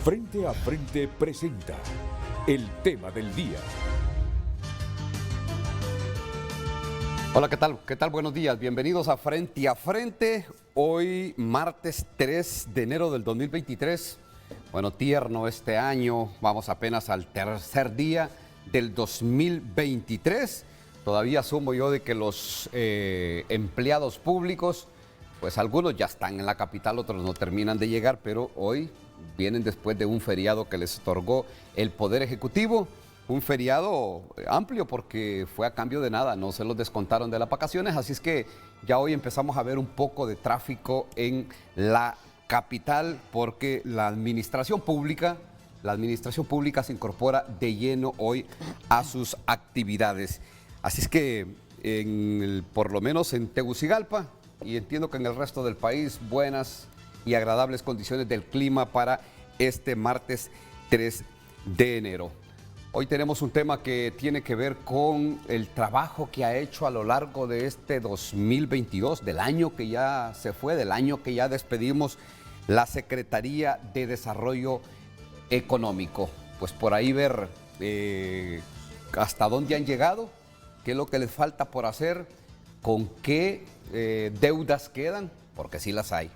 Frente a Frente presenta el tema del día. Hola, ¿qué tal? ¿Qué tal? Buenos días. Bienvenidos a Frente a Frente. Hoy, martes 3 de enero del 2023. Bueno, tierno este año. Vamos apenas al tercer día del 2023. Todavía asumo yo de que los empleados públicos, pues algunos ya están en la capital, otros no terminan de llegar, pero hoy vienen después de un feriado que les otorgó el Poder Ejecutivo. Un feriado amplio porque fue a cambio de nada, no se los descontaron de las vacaciones, así es que ya hoy empezamos a ver un poco de tráfico en la capital porque la administración pública se incorpora de lleno hoy a sus actividades. Así es que por lo menos en Tegucigalpa, y entiendo que en el resto del país, buenas y agradables condiciones del clima para este martes 3 de enero. Hoy tenemos un tema que tiene que ver con el trabajo que ha hecho a lo largo de este 2022, del año que ya se fue, del año que ya despedimos, la Secretaría de Desarrollo Económico. Pues por ahí ver hasta dónde han llegado, qué es lo que les falta por hacer, con qué deudas quedan, porque sí las hay.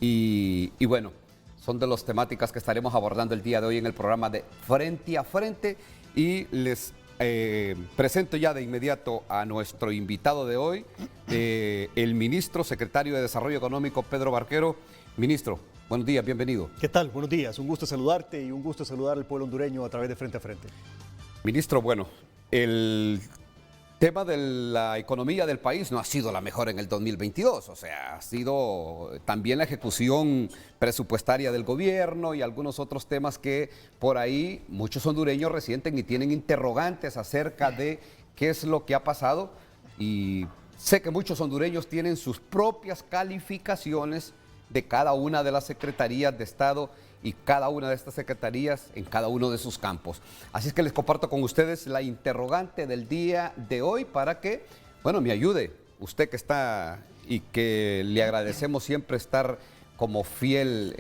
Y bueno, son de las temáticas que estaremos abordando el día de hoy en el programa de Frente a Frente. Y les presento ya de inmediato a nuestro invitado de hoy, el ministro secretario de Desarrollo Económico, Pedro Barquero. Ministro, buenos días, bienvenido. ¿Qué tal? Buenos días, un gusto saludarte y un gusto saludar al pueblo hondureño a través de Frente a Frente. Ministro, bueno, el tema de la economía del país no ha sido la mejor en el 2022, o sea, ha sido también la ejecución presupuestaria del gobierno y algunos otros temas que por ahí muchos hondureños resienten y tienen interrogantes acerca de qué es lo que ha pasado, y sé que muchos hondureños tienen sus propias calificaciones de cada una de las secretarías de Estado y cada una de estas secretarías en cada uno de sus campos. Así es que les comparto con ustedes la interrogante del día de hoy para que, bueno, me ayude usted que está y que le agradecemos siempre estar como fiel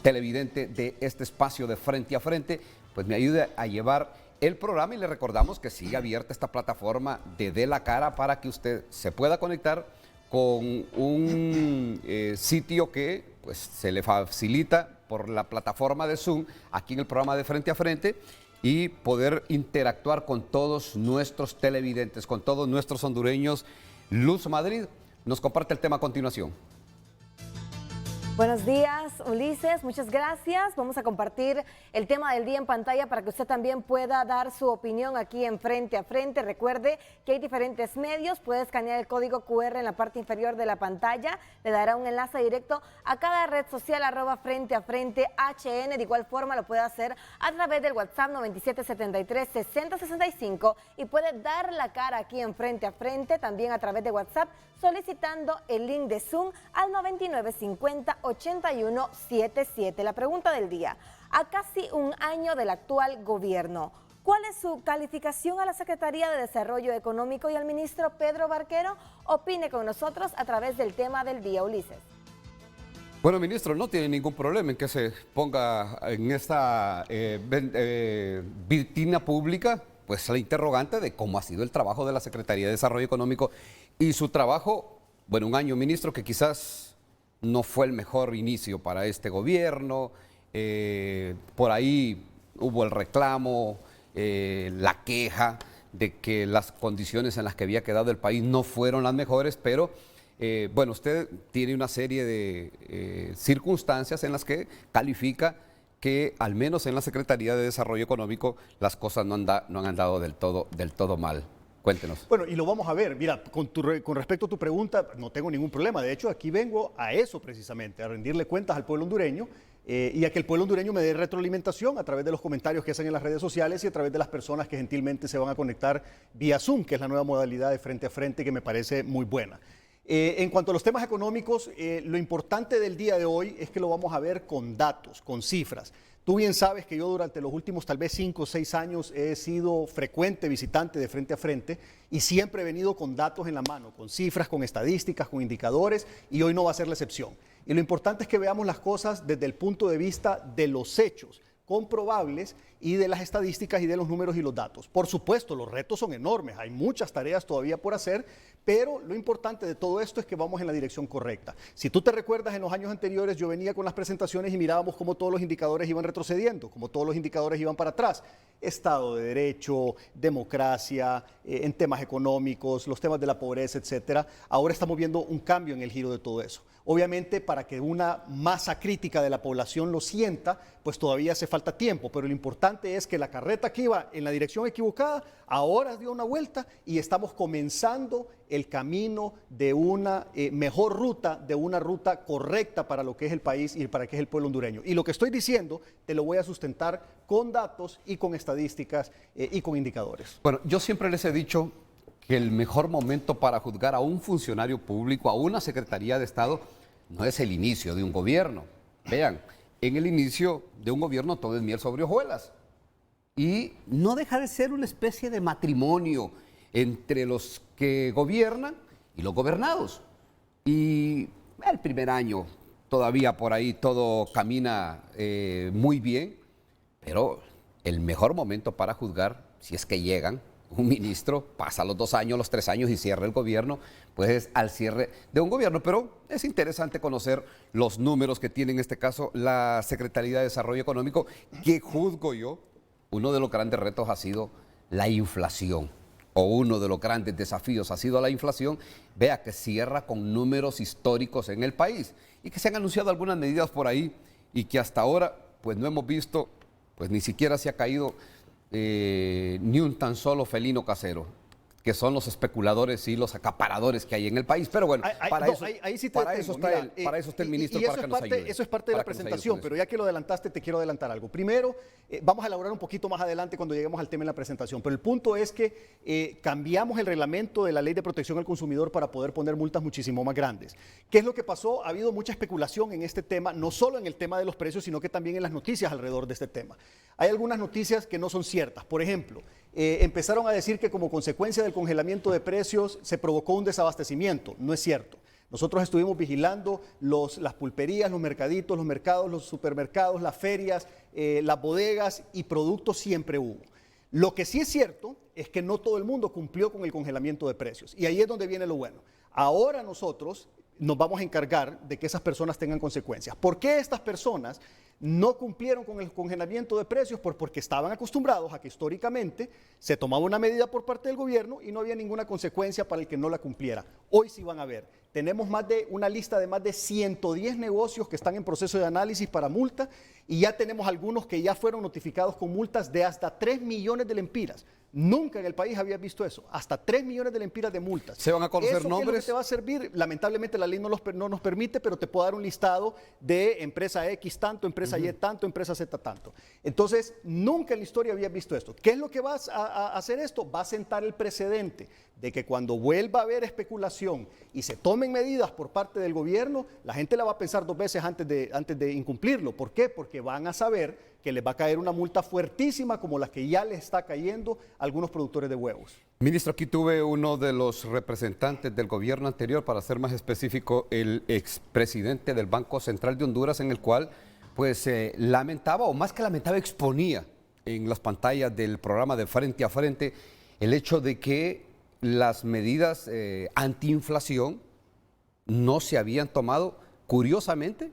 televidente de este espacio de Frente a Frente, pues me ayude a llevar el programa, y le recordamos que sigue abierta esta plataforma de la Cara para que usted se pueda conectar con un sitio que pues se le facilita por la plataforma de Zoom, aquí en el programa de Frente a Frente, y poder interactuar con todos nuestros televidentes, con todos nuestros hondureños. Luz Madrid nos comparte el tema a continuación. Buenos días, Ulises, muchas gracias. Vamos a compartir el tema del día en pantalla para que usted también pueda dar su opinión aquí en Frente a Frente. Recuerde que hay diferentes medios, puede escanear el código QR en la parte inferior de la pantalla, le dará un enlace directo a cada red social @Frente a Frente HN. De igual forma lo puede hacer a través del WhatsApp 9773-6065 y puede dar la cara aquí en Frente a Frente, también a través de WhatsApp, solicitando el link de Zoom al 9950-8177. La pregunta del día: a casi un año del actual gobierno, ¿cuál es su calificación a la Secretaría de Desarrollo Económico y al ministro Pedro Barquero? Opine con nosotros a través del tema del día, Ulises. Bueno, ministro, no tiene ningún problema en que se ponga en esta vitrina pública pues la interrogante de cómo ha sido el trabajo de la Secretaría de Desarrollo Económico y su trabajo. Bueno, un año, ministro, que quizás no fue el mejor inicio para este gobierno. Por ahí hubo el reclamo, la queja de que las condiciones en las que había quedado el país no fueron las mejores, pero bueno, usted tiene una serie de circunstancias en las que califica que al menos en la Secretaría de Desarrollo Económico las cosas no han andado del todo mal. Cuéntenos. Bueno, y lo vamos a ver. Mira, con respecto a tu pregunta, no tengo ningún problema. De hecho, aquí vengo a eso precisamente, a rendirle cuentas al pueblo hondureño y a que el pueblo hondureño me dé retroalimentación a través de los comentarios que hacen en las redes sociales y a través de las personas que gentilmente se van a conectar vía Zoom, que es la nueva modalidad de Frente a Frente que me parece muy buena. En cuanto a los temas económicos, lo importante del día de hoy es que lo vamos a ver con datos, con cifras. Tú bien sabes que yo durante los últimos tal vez 5 o 6 años he sido frecuente visitante de Frente a Frente y siempre he venido con datos en la mano, con cifras, con estadísticas, con indicadores, y hoy no va a ser la excepción. Y lo importante es que veamos las cosas desde el punto de vista de los hechos comprobables y de las estadísticas y de los números y los datos. Por supuesto, los retos son enormes, hay muchas tareas todavía por hacer, pero lo importante de todo esto es que vamos en la dirección correcta. Si tú te recuerdas, en los años anteriores yo venía con las presentaciones y mirábamos cómo todos los indicadores iban retrocediendo, cómo todos los indicadores iban para atrás. Estado de Derecho, democracia, en temas económicos, los temas de la pobreza, etcétera. Ahora estamos viendo un cambio en el giro de todo eso. Obviamente, para que una masa crítica de la población lo sienta, pues todavía hace falta tiempo, pero lo importante es que la carreta que iba en la dirección equivocada, ahora dio una vuelta y estamos comenzando el camino de una mejor ruta, de una ruta correcta para lo que es el país y para que es el pueblo hondureño. Y lo que estoy diciendo te lo voy a sustentar con datos y con estadísticas y con indicadores. Bueno, yo siempre les he dicho que el mejor momento para juzgar a un funcionario público, a una Secretaría de Estado, no es el inicio de un gobierno. Vean, en el inicio de un gobierno todo es miel sobre hojuelas. Y no deja de ser una especie de matrimonio entre los que gobiernan y los gobernados. Y el primer año todavía por ahí todo camina muy bien, pero el mejor momento para juzgar, si es que llegan, un ministro pasa los 2 años, los 3 años y cierra el gobierno, pues es al cierre de un gobierno. Pero es interesante conocer los números que tiene en este caso la Secretaría de Desarrollo Económico, que juzgo yo, uno de los grandes retos ha sido la inflación, o uno de los grandes desafíos ha sido la inflación. Vea que cierra con números históricos en el país y que se han anunciado algunas medidas por ahí y que hasta ahora pues no hemos visto, pues ni siquiera se ha caído ni un tan solo felino casero, que son los especuladores y los acaparadores que hay en el país. Pero bueno, para eso está el ministro, para que nos ayude. Eso es parte de la presentación, pero ya que lo adelantaste, te quiero adelantar algo. Primero, vamos a elaborar un poquito más adelante cuando lleguemos al tema en la presentación, pero el punto es que cambiamos el reglamento de la Ley de Protección al Consumidor para poder poner multas muchísimo más grandes. ¿Qué es lo que pasó? Ha habido mucha especulación en este tema, no solo en el tema de los precios, sino que también en las noticias alrededor de este tema. Hay algunas noticias que no son ciertas. Por ejemplo, empezaron a decir que como consecuencia del congelamiento de precios se provocó un desabastecimiento. No es cierto. Nosotros estuvimos vigilando las pulperías, los mercaditos, los mercados, los supermercados, las ferias, las bodegas, y productos siempre hubo. Lo que sí es cierto es que no todo el mundo cumplió con el congelamiento de precios. Y ahí es donde viene lo bueno. Ahora nosotros nos vamos a encargar de que esas personas tengan consecuencias. ¿Por qué estas personas no cumplieron con el congelamiento de precios? Porque estaban acostumbrados a que históricamente se tomaba una medida por parte del gobierno y no había ninguna consecuencia para el que no la cumpliera. Hoy sí van a ver. Tenemos una lista de más de 110 negocios que están en proceso de análisis para multa, y ya tenemos algunos que ya fueron notificados con multas de hasta 3 millones de lempiras. Nunca en el país había visto eso, hasta 3 millones de lempiras de multas. ¿Se van a conocer ¿Eso nombres? ¿Qué es lo que te va a servir? Lamentablemente la ley no nos permite, pero te puedo dar un listado de empresa X tanto, empresa Y tanto, empresa Z tanto. Entonces, nunca en la historia había visto esto. ¿Qué es lo que va a hacer esto? Va a sentar el precedente de que cuando vuelva a haber especulación y se tomen medidas por parte del gobierno, la gente la va a pensar 2 veces antes de incumplirlo. ¿Por qué? Porque van a saber que les va a caer una multa fuertísima como la que ya les está cayendo a algunos productores de huevos. Ministro, aquí tuve uno de los representantes del gobierno anterior, para ser más específico, el expresidente del Banco Central de Honduras, en el cual pues lamentaba, o más que lamentaba, exponía en las pantallas del programa de Frente a Frente el hecho de que las medidas antiinflación no se habían tomado. Curiosamente,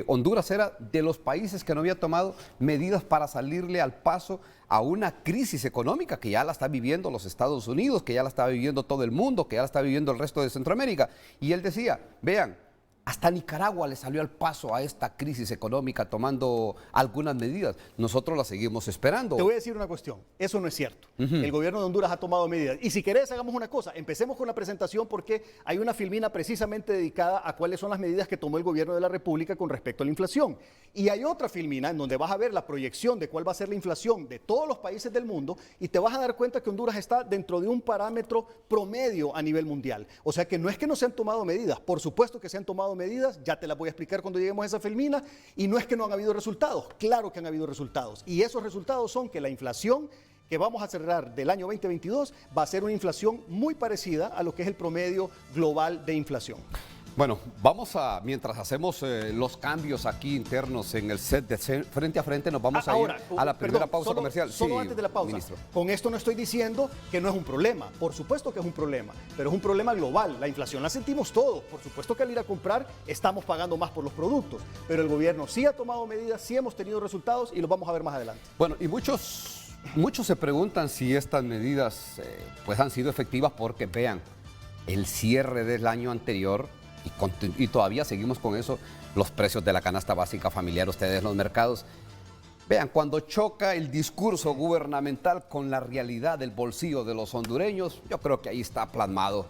Honduras era de los países que no había tomado medidas para salirle al paso a una crisis económica que ya la está viviendo los Estados Unidos, que ya la está viviendo todo el mundo, que ya la está viviendo el resto de Centroamérica. Y él decía, vean, hasta Nicaragua le salió al paso a esta crisis económica tomando algunas medidas. Nosotros la seguimos esperando. Te voy a decir una cuestión, eso no es cierto. El gobierno de Honduras ha tomado medidas. Y si querés, hagamos una cosa, empecemos con la presentación, porque hay una filmina precisamente dedicada a cuáles son las medidas que tomó el gobierno de la República con respecto a la inflación. Y hay otra filmina en donde vas a ver la proyección de cuál va a ser la inflación de todos los países del mundo, y te vas a dar cuenta que Honduras está dentro de un parámetro promedio a nivel mundial. O sea que no es que no se han tomado medidas, por supuesto que se han tomado medidas, ya te las voy a explicar cuando lleguemos a esa filmina, y no es que no han habido resultados, claro que han habido resultados, y esos resultados son que la inflación que vamos a cerrar del año 2022 va a ser una inflación muy parecida a lo que es el promedio global de inflación. Bueno, vamos a, mientras hacemos los cambios aquí internos en el set de frente a frente, nos vamos a ir a la primera pausa comercial. Solo Sí, antes de la pausa. ministro. Con esto no estoy diciendo que no es un problema. Por supuesto que es un problema, pero es un problema global. La inflación la sentimos todos. Por supuesto que al ir a comprar estamos pagando más por los productos, pero el gobierno sí ha tomado medidas, sí hemos tenido resultados y los vamos a ver más adelante. Bueno, y muchos se preguntan si estas medidas pues han sido efectivas porque vean, el cierre del año anterior y todavía seguimos con eso, los precios de la canasta básica familiar, ustedes en los mercados. Vean, cuando choca el discurso gubernamental con la realidad del bolsillo de los hondureños, yo creo que ahí está plasmado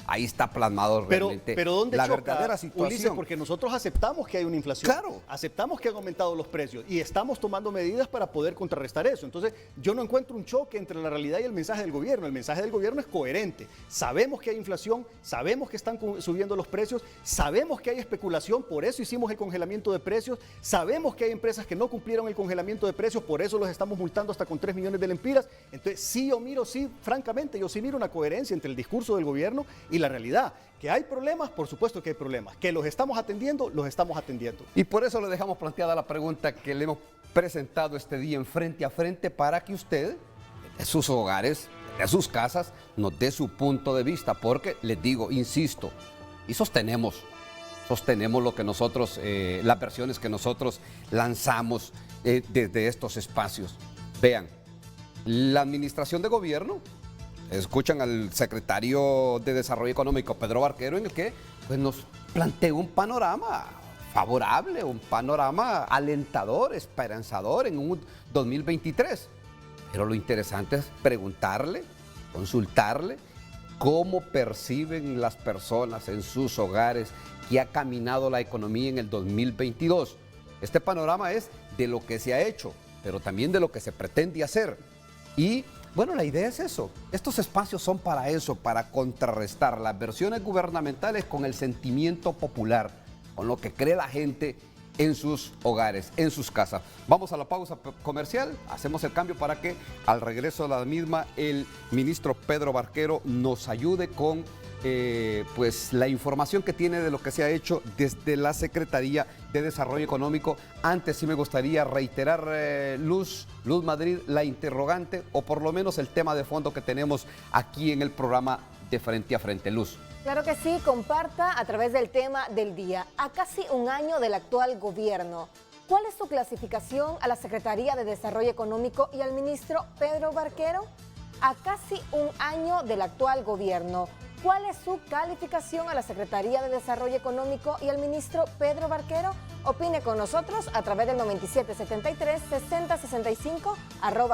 realmente pero ¿dónde la choca, verdadera situación. Ulises? Porque nosotros aceptamos que hay una inflación. Claro. Aceptamos que han aumentado los precios y estamos tomando medidas para poder contrarrestar eso. Entonces, yo no encuentro un choque entre la realidad y el mensaje del gobierno. El mensaje del gobierno es coherente. Sabemos que hay inflación, sabemos que están subiendo los precios, sabemos que hay especulación, por eso hicimos el congelamiento de precios, sabemos que hay empresas que no cumplieron el congelamiento de precios, por eso los estamos multando hasta con 3 millones de lempiras. Entonces, francamente, yo sí miro una coherencia entre el discurso del gobierno y la realidad. Que hay problemas, por supuesto que hay problemas. Que los estamos atendiendo, los estamos atendiendo. Y por eso le dejamos planteada la pregunta que le hemos presentado este día en Frente a Frente para que usted, de sus hogares, de sus casas, nos dé su punto de vista. Porque les digo, insisto, y sostenemos lo que nosotros, las versiones que nosotros lanzamos desde estos espacios. Vean, la administración de gobierno, escuchan al secretario de Desarrollo Económico, Pedro Barquero, en el que pues, nos plantea un panorama favorable, un panorama alentador, esperanzador en un 2023. Pero lo interesante es preguntarle, consultarle, cómo perciben las personas en sus hogares que ha caminado la economía en el 2022. Este panorama es de lo que se ha hecho, pero también de lo que se pretende hacer. Y bueno, la idea es eso. Estos espacios son para eso, para contrarrestar las versiones gubernamentales con el sentimiento popular, con lo que cree la gente en sus hogares, en sus casas. Vamos a la pausa comercial, hacemos el cambio para que al regreso de la misma el ministro Pedro Barquero nos ayude con pues la información que tiene de lo que se ha hecho desde la Secretaría de Desarrollo Económico. Antes sí me gustaría reiterar, Luz Madrid, la interrogante o por lo menos el tema de fondo que tenemos aquí en el programa de Frente a Frente. Luz. Claro que sí, comparta a través del tema del día. A casi un año del actual gobierno, ¿cuál es su clasificación a la Secretaría de Desarrollo Económico y al ministro Pedro Barquero? A casi un año del actual gobierno, ¿cuál es su calificación a la Secretaría de Desarrollo Económico y al ministro Pedro Barquero? Opine con nosotros a través del 9773-6065,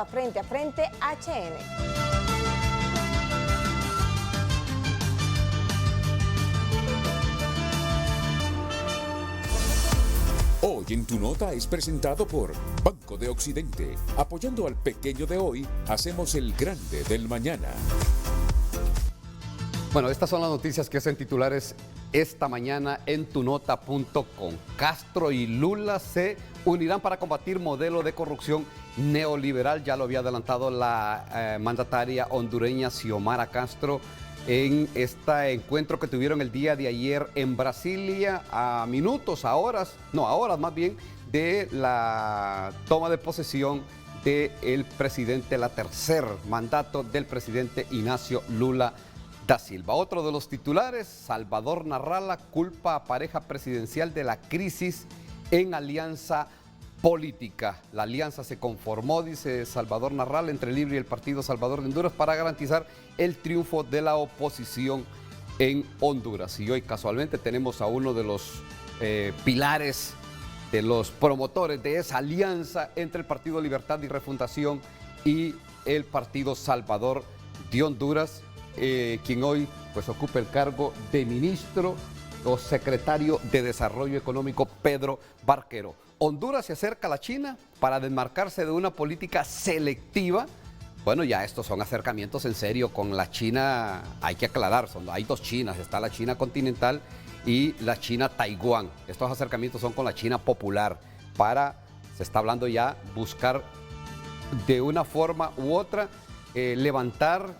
@Frente a Frente HN. Hoy en Tu Nota es presentado por Banco de Occidente. Apoyando al pequeño de hoy, hacemos el grande del mañana. Bueno, estas son las noticias que hacen titulares esta mañana en tunota.com. Castro y Lula se unirán para combatir modelo de corrupción neoliberal. Ya lo había adelantado la mandataria hondureña Xiomara Castro en este encuentro que tuvieron el día de ayer en Brasilia, a horas más bien, de la toma de posesión del presidente, la tercer mandato del presidente Ignacio Lula da Silva. Otro de los titulares, Salvador Narrala culpa a pareja presidencial de la crisis en alianza política. La alianza se conformó, dice Salvador Narrala, entre Libre y el Partido Salvador de Honduras para garantizar el triunfo de la oposición en Honduras. Y hoy casualmente tenemos a uno de los pilares, de los promotores de esa alianza entre el Partido Libertad y Refundación y el Partido Salvador de Honduras, quien hoy pues ocupa el cargo de ministro o secretario de Desarrollo Económico, Pedro Barquero. Honduras se acerca a la China para desmarcarse de una política selectiva. Bueno, ya estos son acercamientos en serio con la China, hay que aclarar, hay dos Chinas, está la China continental y la China Taiwán. Estos acercamientos son con la China popular se está hablando ya, buscar de una forma u otra levantar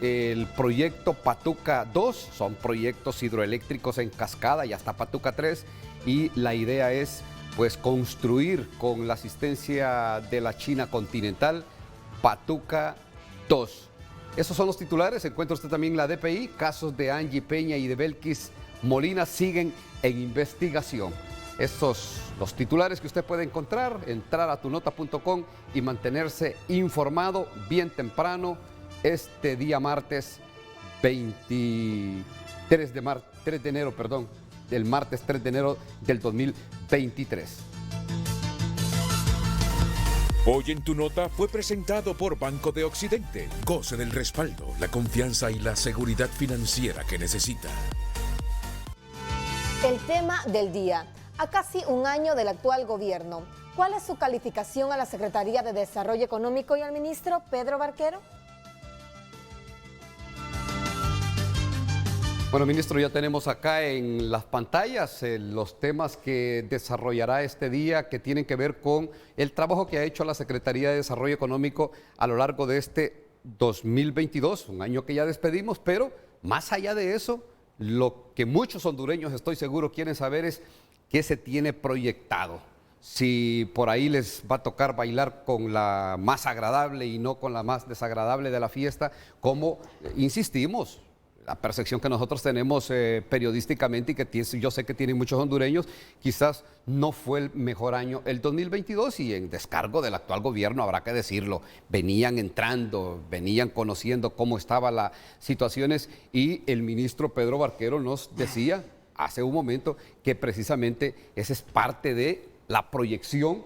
el proyecto Patuca 2, son proyectos hidroeléctricos en cascada, ya está Patuca 3 y la idea es pues construir con la asistencia de la China continental Patuca 2. Esos son los titulares, encuentra usted también la DPI, casos de Angie Peña y de Belkis Molina siguen en investigación. Estos los titulares que usted puede encontrar, entrar a tunota.com y mantenerse informado bien temprano este día martes 3 de enero, del martes 3 de enero del 2023. Hoy en Tu Nota fue presentado por Banco de Occidente. Goce del respaldo, la confianza y la seguridad financiera que necesita. El tema del día. A casi un año del actual gobierno, ¿cuál es su calificación a la Secretaría de Desarrollo Económico y al ministro Pedro Barquero? Bueno, ministro, ya tenemos acá en las pantallas los temas que desarrollará este día que tienen que ver con el trabajo que ha hecho la Secretaría de Desarrollo Económico a lo largo de este 2022, un año que ya despedimos, pero más allá de eso, lo que muchos hondureños, estoy seguro, quieren saber es qué se tiene proyectado. Si por ahí les va a tocar bailar con la más agradable y no con la más desagradable de la fiesta, como insistimos, la percepción que nosotros tenemos periodísticamente y que yo sé que tienen muchos hondureños, quizás no fue el mejor año el 2022 y en descargo del actual gobierno habrá que decirlo, venían entrando, venían conociendo cómo estaban las situaciones y el ministro Pedro Barquero nos decía hace un momento que precisamente esa es parte de la proyección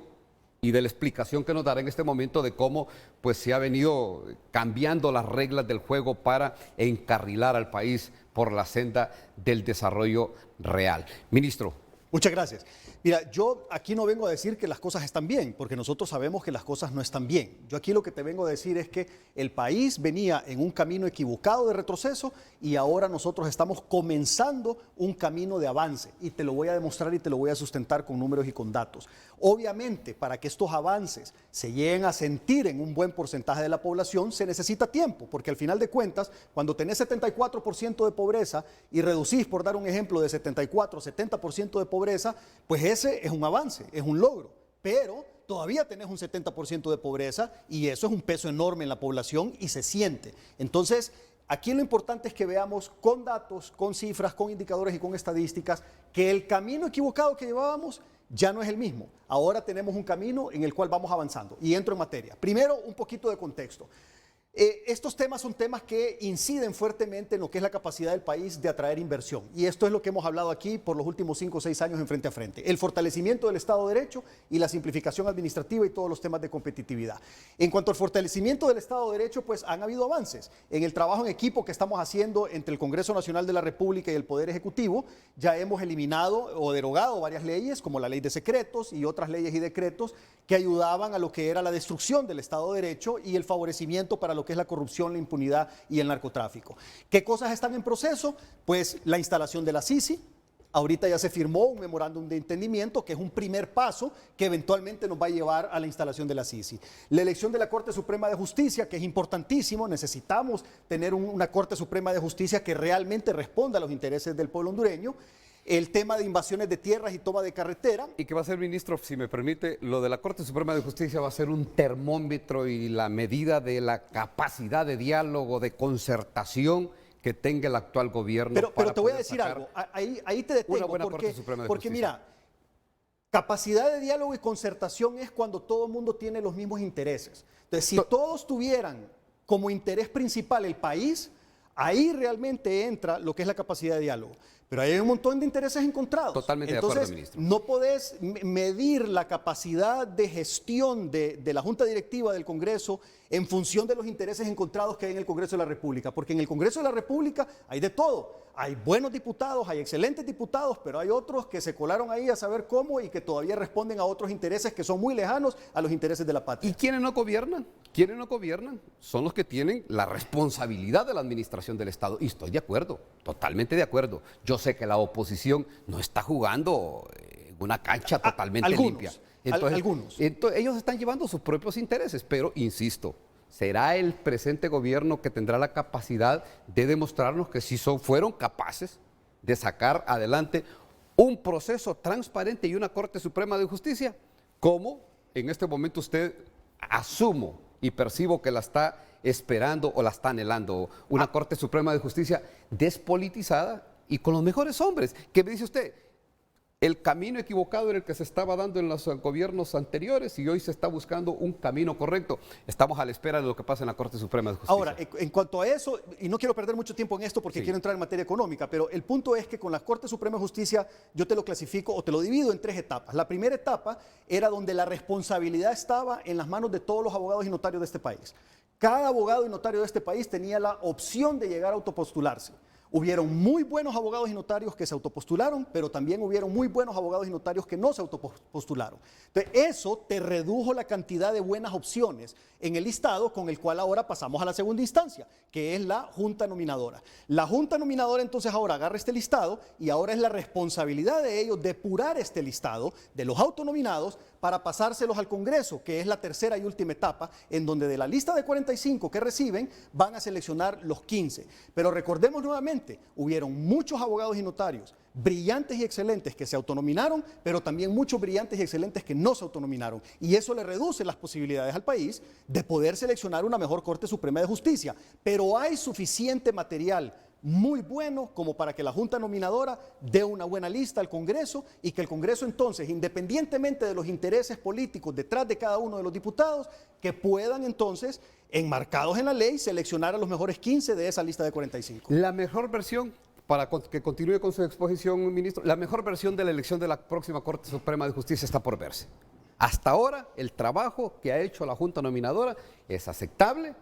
y de la explicación que nos dará en este momento de cómo pues se ha venido cambiando las reglas del juego para encarrilar al país por la senda del desarrollo real. Ministro. Muchas gracias. Mira, yo aquí no vengo a decir que las cosas están bien, porque nosotros sabemos que las cosas no están bien. Yo aquí lo que te vengo a decir es que el país venía en un camino equivocado de retroceso y ahora nosotros estamos comenzando un camino de avance. Y te lo voy a demostrar y te lo voy a sustentar con números y con datos. Obviamente, para que estos avances se lleguen a sentir en un buen porcentaje de la población, se necesita tiempo, porque al final de cuentas, cuando tenés 74% de pobreza y reducís, por dar un ejemplo, de 74 a 70% de pobreza, pues ese es un avance, es un logro, pero todavía tenés un 70% de pobreza y eso es un peso enorme en la población y se siente. Entonces, aquí lo importante es que veamos con datos, con cifras, con indicadores y con estadísticas que el camino equivocado que llevábamos ya no es el mismo. Ahora tenemos un camino en el cual vamos avanzando y entro en materia. Primero, un poquito de contexto. Estos temas son temas que inciden fuertemente en lo que es la capacidad del país de atraer inversión. Y esto es lo que hemos hablado aquí por los últimos 5 o 6 años en Frente a Frente. El fortalecimiento del Estado de Derecho y la simplificación administrativa y todos los temas de competitividad. En cuanto al fortalecimiento del Estado de Derecho, pues han habido avances. En el trabajo en equipo que estamos haciendo entre el Congreso Nacional de la República y el Poder Ejecutivo, ya hemos eliminado o derogado varias leyes, como la Ley de Secretos y otras leyes y decretos que ayudaban a lo que era la destrucción del Estado de Derecho y el favorecimiento para lo que es la corrupción, la impunidad y el narcotráfico. ¿Qué cosas están en proceso? Pues la instalación de la CICI. Ahorita ya se firmó un memorándum de entendimiento que es un primer paso que eventualmente nos va a llevar a la instalación de la CICI. La elección de la Corte Suprema de Justicia, que es importantísimo, necesitamos tener una Corte Suprema de Justicia que realmente responda a los intereses del pueblo hondureño. El tema de invasiones de tierras y toma de carretera. Y que va a ser, ministro, si me permite, lo de la Corte Suprema de Justicia va a ser un termómetro y la medida de la capacidad de diálogo, de concertación que tenga el actual gobierno. Pero te voy a decir algo, ahí te detengo, porque mira, capacidad de diálogo y concertación es cuando todo el mundo tiene los mismos intereses. Entonces, si todos tuvieran como interés principal el país, ahí realmente entra lo que es la capacidad de diálogo. Pero hay un montón de intereses encontrados. Totalmente de acuerdo, ministro. No podés medir la capacidad de gestión de la Junta Directiva del Congreso en función de los intereses encontrados que hay en el Congreso de la República. Porque en el Congreso de la República hay de todo. Hay buenos diputados, hay excelentes diputados, pero hay otros que se colaron ahí a saber cómo y que todavía responden a otros intereses que son muy lejanos a los intereses de la patria. ¿Y quiénes no gobiernan? ¿Quiénes no gobiernan? Son los que tienen la responsabilidad de la administración del Estado. Y estoy de acuerdo, totalmente de acuerdo. Yo yo sé que la oposición no está jugando en una cancha totalmente limpia. Algunos. Entonces, ellos están llevando sus propios intereses, pero insisto, será el presente gobierno que tendrá la capacidad de demostrarnos que sí fueron capaces de sacar adelante un proceso transparente y una Corte Suprema de Justicia, como en este momento usted asumo y percibo que la está esperando o la está anhelando, una Corte Suprema de Justicia despolitizada y con los mejores hombres. ¿Qué me dice usted? El camino equivocado era el que se estaba dando en los gobiernos anteriores y hoy se está buscando un camino correcto. Estamos a la espera de lo que pasa en la Corte Suprema de Justicia. Ahora, en cuanto a eso, y no quiero perder mucho tiempo en esto porque quiero entrar en materia económica, pero el punto es que con la Corte Suprema de Justicia yo te lo clasifico o te lo divido en 3 etapas. La primera etapa era donde la responsabilidad estaba en las manos de todos los abogados y notarios de este país. Cada abogado y notario de este país tenía la opción de llegar a autopostularse. Hubieron muy buenos abogados y notarios que se autopostularon, pero también hubieron muy buenos abogados y notarios que no se autopostularon. Entonces, eso te redujo la cantidad de buenas opciones en el listado con el cual ahora pasamos a la segunda instancia, que es la Junta Nominadora. La Junta Nominadora entonces ahora agarra este listado y ahora es la responsabilidad de ellos depurar este listado de los autonominados para pasárselos al Congreso, que es la tercera y última etapa, en donde de la lista de 45 que reciben van a seleccionar los 15. Pero recordemos nuevamente, hubieron muchos abogados y notarios brillantes y excelentes que se autonominaron, pero también muchos brillantes y excelentes que no se autonominaron. Y eso le reduce las posibilidades al país de poder seleccionar una mejor Corte Suprema de Justicia. Pero hay suficiente material muy bueno como para que la Junta Nominadora dé una buena lista al Congreso y que el Congreso entonces, independientemente de los intereses políticos detrás de cada uno de los diputados, que puedan entonces, enmarcados en la ley, seleccionar a los mejores 15 de esa lista de 45. La mejor versión, para que continúe con su exposición, ministro, la mejor versión de la elección de la próxima Corte Suprema de Justicia está por verse. Hasta ahora, el trabajo que ha hecho la Junta Nominadora es aceptable,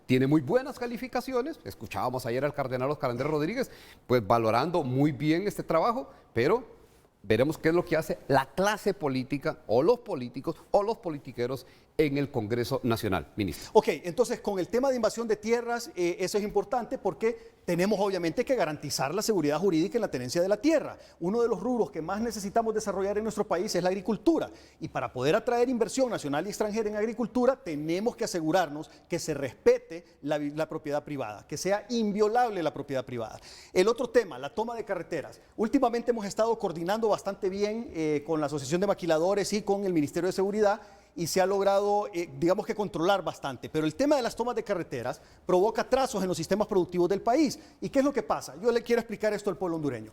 tiene muy buenas calificaciones. Escuchábamos ayer al cardenal Oscar Andrés Rodríguez, pues valorando muy bien este trabajo, pero veremos qué es lo que hace la clase política o los políticos o los politiqueros en el Congreso Nacional, ministro. Ok, entonces con el tema de invasión de tierras, eso es importante porque tenemos obviamente que garantizar la seguridad jurídica en la tenencia de la tierra. Uno de los rubros que más necesitamos desarrollar en nuestro país es la agricultura. Y para poder atraer inversión nacional y extranjera en agricultura, tenemos que asegurarnos que se respete la propiedad privada, que sea inviolable la propiedad privada. El otro tema, la toma de carreteras. Últimamente hemos estado coordinando bastante bien con la Asociación de Maquiladores y con el Ministerio de Seguridad, y se ha logrado, digamos que controlar bastante. Pero el tema de las tomas de carreteras provoca atrasos en los sistemas productivos del país. ¿Y qué es lo que pasa? Yo le quiero explicar esto al pueblo hondureño.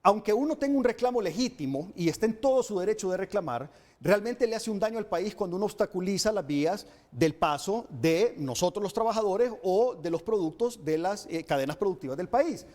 Aunque uno tenga un reclamo legítimo y esté en todo su derecho de reclamar, realmente le hace un daño al país cuando uno obstaculiza las vías del paso de nosotros los trabajadores o de los productos de las cadenas productivas del país.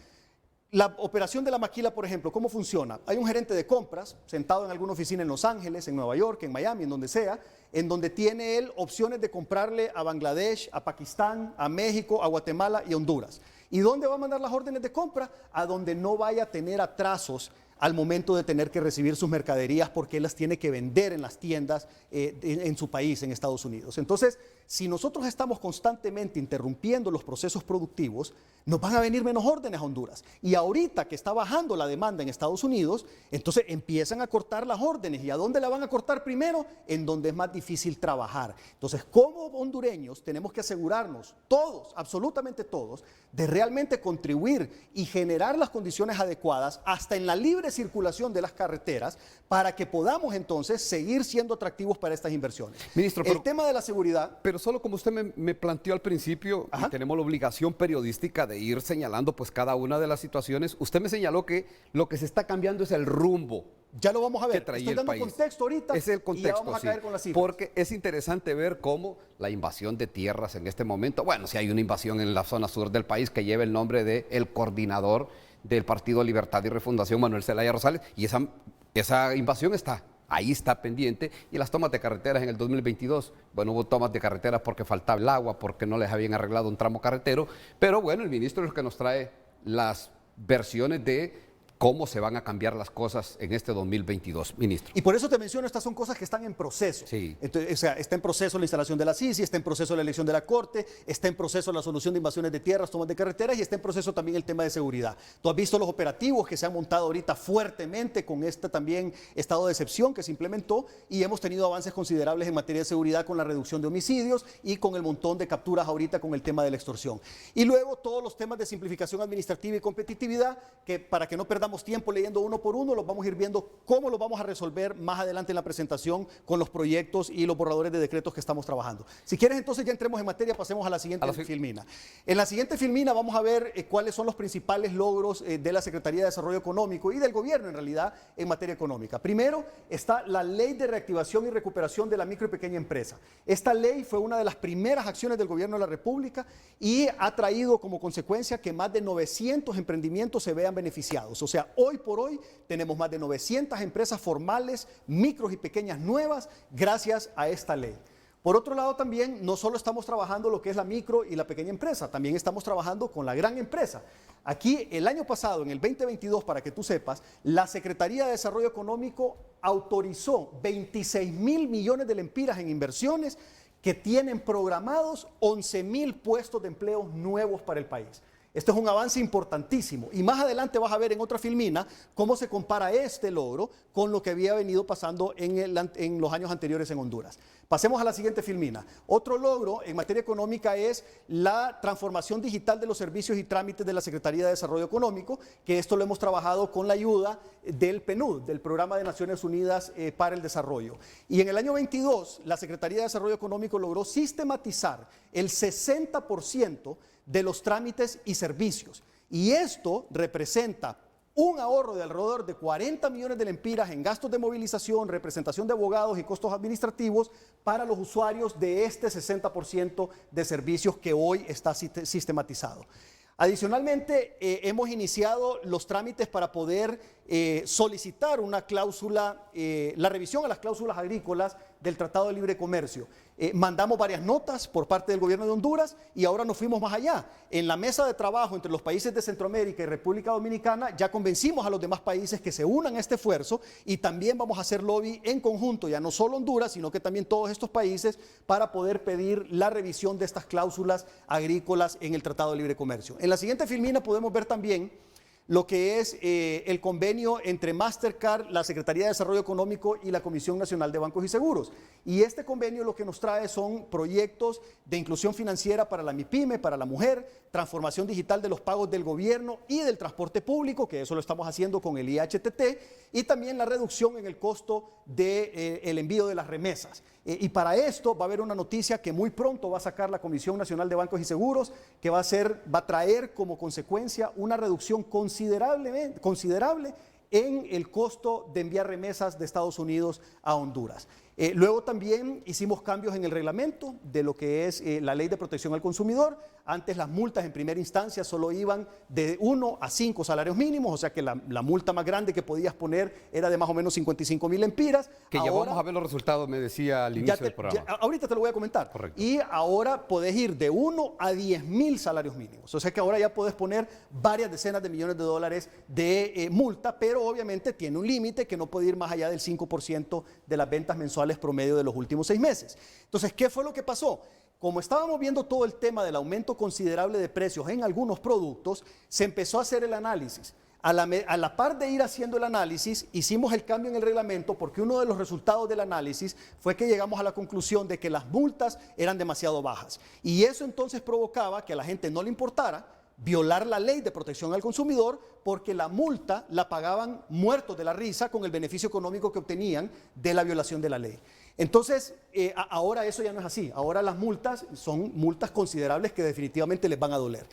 La operación de la maquila, por ejemplo, ¿cómo funciona? Hay un gerente de compras sentado en alguna oficina en Los Ángeles, en Nueva York, en Miami, en donde sea, en donde tiene él opciones de comprarle a Bangladesh, a Pakistán, a México, a Guatemala y a Honduras. ¿Y dónde va a mandar las órdenes de compra? A donde no vaya a tener atrasos al momento de tener que recibir sus mercaderías porque él las tiene que vender en las tiendas en su país, en Estados Unidos. Entonces, si nosotros estamos constantemente interrumpiendo los procesos productivos, nos van a venir menos órdenes a Honduras. Y ahorita que está bajando la demanda en Estados Unidos, entonces empiezan a cortar las órdenes. ¿Y a dónde la van a cortar primero? En donde es más difícil trabajar. Entonces, como hondureños, tenemos que asegurarnos, todos, absolutamente todos, de realmente contribuir y generar las condiciones adecuadas hasta en la libre circulación de las carreteras para que podamos entonces seguir siendo atractivos para estas inversiones. Ministro, el tema de la seguridad... Pero solo como usted me planteó al principio, y tenemos la obligación periodística de ir señalando pues cada una de las situaciones, usted me señaló que lo que se está cambiando es el rumbo. Ya lo vamos a ver. Estoy dando contexto ahorita. Es el contexto, y ya vamos a caer con las cifras. Porque es interesante ver cómo la invasión de tierras en este momento, bueno, si hay una invasión en la zona sur del país que lleva el nombre de el coordinador del Partido Libertad y Refundación, Manuel Zelaya Rosales, y esa invasión ahí está pendiente. Y las tomas de carreteras en el 2022, bueno, hubo tomas de carreteras porque faltaba el agua, porque no les habían arreglado un tramo carretero, pero bueno, el ministro es el que nos trae las versiones de cómo se van a cambiar las cosas en este 2022, ministro. Y por eso te menciono, estas son cosas que están en proceso. Sí. Entonces, o sea, está en proceso la instalación de la CICI, está en proceso la elección de la Corte, está en proceso la solución de invasiones de tierras, tomas de carreteras y está en proceso también el tema de seguridad. Tú has visto los operativos que se han montado ahorita fuertemente con este también estado de excepción que se implementó y hemos tenido avances considerables en materia de seguridad con la reducción de homicidios y con el montón de capturas ahorita con el tema de la extorsión. Y luego todos los temas de simplificación administrativa y competitividad que para que no perdamos tiempo leyendo uno por uno, los vamos a ir viendo cómo los vamos a resolver más adelante en la presentación con los proyectos y los borradores de decretos que estamos trabajando. Si quieres, entonces ya entremos en materia, pasemos a la siguiente filmina. En la siguiente filmina vamos a ver cuáles son los principales logros de la Secretaría de Desarrollo Económico y del gobierno en realidad en materia económica. Primero está la Ley de Reactivación y Recuperación de la Micro y Pequeña Empresa. Esta ley fue una de las primeras acciones del gobierno de la República y ha traído como consecuencia que más de 900 emprendimientos se vean beneficiados. O sea, hoy por hoy tenemos más de 900 empresas formales, micros y pequeñas nuevas, gracias a esta ley. Por otro lado también, no solo estamos trabajando lo que es la micro y la pequeña empresa, también estamos trabajando con la gran empresa. Aquí, el año pasado, en el 2022, para que tú sepas, la Secretaría de Desarrollo Económico autorizó 26.000 millones de lempiras en inversiones que tienen programados 11.000 puestos de empleo nuevos para el país. Esto es un avance importantísimo y más adelante vas a ver en otra filmina cómo se compara este logro con lo que había venido pasando en los años anteriores en Honduras. Pasemos a la siguiente filmina. Otro logro en materia económica es la transformación digital de los servicios y trámites de la Secretaría de Desarrollo Económico, que esto lo hemos trabajado con la ayuda del PNUD, del Programa de Naciones Unidas para el Desarrollo. Y en el año 22, la Secretaría de Desarrollo Económico logró sistematizar el 60% de los trámites y servicios. Y esto representa un ahorro de alrededor de 40 millones de lempiras en gastos de movilización, representación de abogados y costos administrativos para los usuarios de este 60% de servicios que hoy está sistematizado. Adicionalmente, hemos iniciado los trámites para poder solicitar una cláusula, la revisión a las cláusulas agrícolas del Tratado de Libre Comercio. Mandamos varias notas por parte del gobierno de Honduras y ahora nos fuimos más allá. En la mesa de trabajo entre los países de Centroamérica y República Dominicana ya convencimos a los demás países que se unan a este esfuerzo y también vamos a hacer lobby en conjunto, ya no solo Honduras, sino que también todos estos países para poder pedir la revisión de estas cláusulas agrícolas en el Tratado de Libre Comercio. En la siguiente filmina podemos ver también lo que es el convenio entre Mastercard, la Secretaría de Desarrollo Económico y la Comisión Nacional de Bancos y Seguros. Y este convenio lo que nos trae son proyectos de inclusión financiera para la MIPYME, para la mujer, transformación digital de los pagos del gobierno y del transporte público, que eso lo estamos haciendo con el IHTT, y también la reducción en el costo del envío de las remesas. Y para esto va a haber una noticia que muy pronto va a sacar la Comisión Nacional de Bancos y Seguros, que va a traer como consecuencia una reducción considerable en el costo de enviar remesas de Estados Unidos a Honduras. Luego también hicimos cambios en el reglamento de lo que es la Ley de Protección al Consumidor. Antes las multas en primera instancia solo iban de 1 a 5 salarios mínimos, o sea que la multa más grande que podías poner era de más o menos 55.000 lempiras. Que ya vamos a ver los resultados, me decía al inicio del programa. Ahorita te lo voy a comentar. Correcto. Y ahora podés ir de 1 a 10.000 salarios mínimos. O sea que ahora ya podés poner varias decenas de millones de dólares de multa, pero obviamente tiene un límite que no puede ir más allá del 5% de las ventas mensuales promedio de los últimos 6 meses. Entonces, ¿qué fue lo que pasó? Como estábamos viendo todo el tema del aumento considerable de precios en algunos productos, se empezó a hacer el análisis. A la par de ir haciendo el análisis, hicimos el cambio en el reglamento porque uno de los resultados del análisis fue que llegamos a la conclusión de que las multas eran demasiado bajas. Y eso entonces provocaba que a la gente no le importara violar la ley de protección al consumidor porque la multa la pagaban muertos de la risa con el beneficio económico que obtenían de la violación de la ley. Entonces, ahora eso ya no es así. Ahora las multas son multas considerables que definitivamente les van a doler.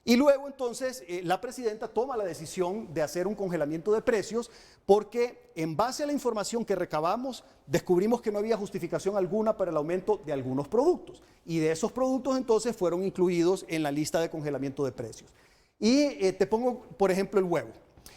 Y luego entonces la presidenta toma la decisión de hacer un congelamiento de precios porque en base a la información que recabamos descubrimos que no había justificación alguna para el aumento de algunos productos y de esos productos entonces fueron incluidos en la lista de congelamiento de precios. Y te pongo por ejemplo el huevo.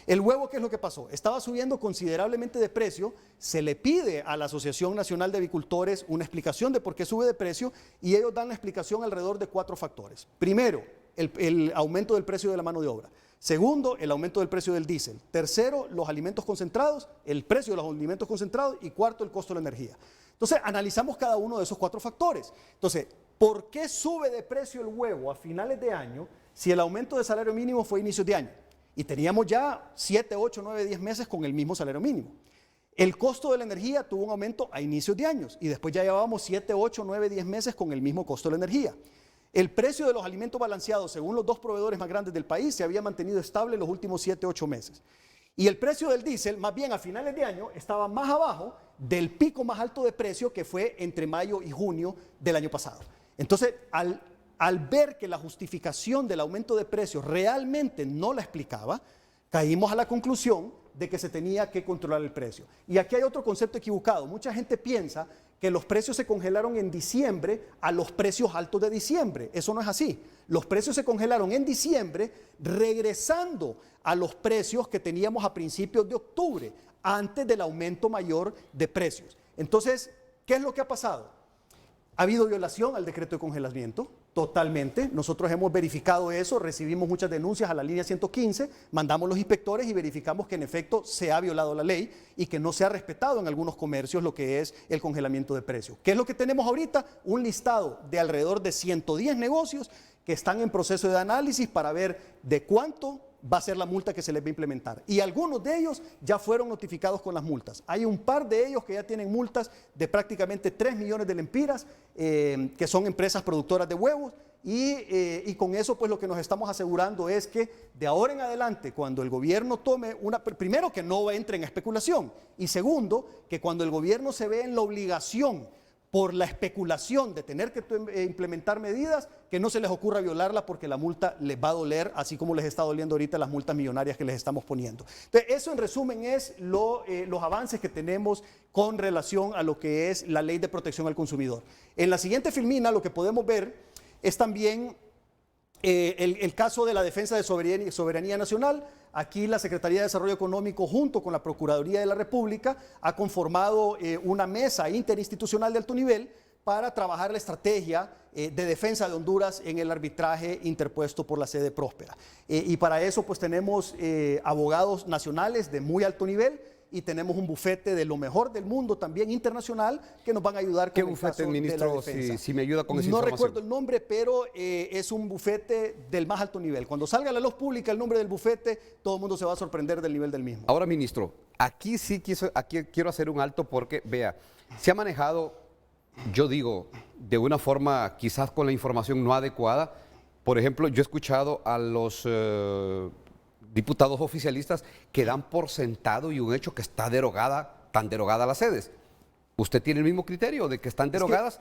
El huevo, ¿qué es lo que pasó? Estaba subiendo considerablemente de precio, se le pide a la Asociación Nacional de Avicultores una explicación de por qué sube de precio y ellos dan la explicación alrededor de 4 factores. Primero, el aumento del precio de la mano de obra. Segundo, el aumento del precio del diésel. Tercero, los alimentos concentrados, el precio de los alimentos concentrados. Y cuarto, el costo de la energía. Entonces, analizamos cada uno de esos 4 factores. Entonces, ¿por qué sube de precio el huevo a finales de año si el aumento de salario mínimo fue a inicios de año? Y teníamos ya 7, 8, 9, 10 meses con el mismo salario mínimo. El costo de la energía tuvo un aumento a inicios de años y después ya llevábamos 7, 8, 9, 10 meses con el mismo costo de la energía. El precio de los alimentos balanceados, según los 2 proveedores más grandes del país, se había mantenido estable los últimos 7, 8 meses. Y el precio del diésel, más bien a finales de año, estaba más abajo del pico más alto de precio que fue entre mayo y junio del año pasado. Entonces, al ver que la justificación del aumento de precios realmente no la explicaba, caímos a la conclusión de que se tenía que controlar el precio. Y aquí hay otro concepto equivocado. Mucha gente piensa que los precios se congelaron en diciembre a los precios altos de diciembre. Eso no es así. Los precios se congelaron en diciembre regresando a los precios que teníamos a principios de octubre, antes del aumento mayor de precios. Entonces, ¿qué es lo que ha pasado? ¿Ha habido violación al decreto de congelamiento? Totalmente. Nosotros hemos verificado eso, recibimos muchas denuncias a la línea 115, mandamos los inspectores y verificamos que en efecto se ha violado la ley y que no se ha respetado en algunos comercios lo que es el congelamiento de precios. ¿Qué es lo que tenemos ahorita? Un listado de alrededor de 110 negocios que están en proceso de análisis para ver de cuánto va a ser la multa que se les va a implementar. Y algunos de ellos ya fueron notificados con las multas. Hay un par de ellos que ya tienen multas de prácticamente 3 millones de lempiras, que son empresas productoras de huevos, y con eso pues lo que nos estamos asegurando es que de ahora en adelante, cuando el gobierno tome primero que no entre en especulación, y segundo, que cuando el gobierno se ve en la obligación por la especulación de tener que implementar medidas, que no se les ocurra violarla porque la multa les va a doler, así como les está doliendo ahorita las multas millonarias que les estamos poniendo. Entonces, eso en resumen es los avances que tenemos con relación a lo que es la Ley de Protección al Consumidor. En la siguiente filmina lo que podemos ver es también el caso de la defensa de soberanía nacional. Aquí la Secretaría de Desarrollo Económico junto con la Procuraduría de la República ha conformado una mesa interinstitucional de alto nivel para trabajar la estrategia de defensa de Honduras en el arbitraje interpuesto por la sede Próspera. Y para eso pues tenemos abogados nacionales de muy alto nivel y tenemos un bufete de lo mejor del mundo también internacional que nos van a ayudar con el caso de la defensa. Si me ayuda con esa No información. recuerdo el nombre, pero es un bufete del más alto nivel. Cuando salga a la luz pública el nombre del bufete, todo el mundo se va a sorprender del nivel del mismo. Ahora, ministro, aquí quiero hacer un alto porque, vea, se ha manejado, yo digo, de una forma quizás con la información no adecuada. Por ejemplo, yo he escuchado a los diputados oficialistas que dan por sentado y un hecho que está tan derogada las sedes. ¿Usted tiene el mismo criterio de que están derogadas?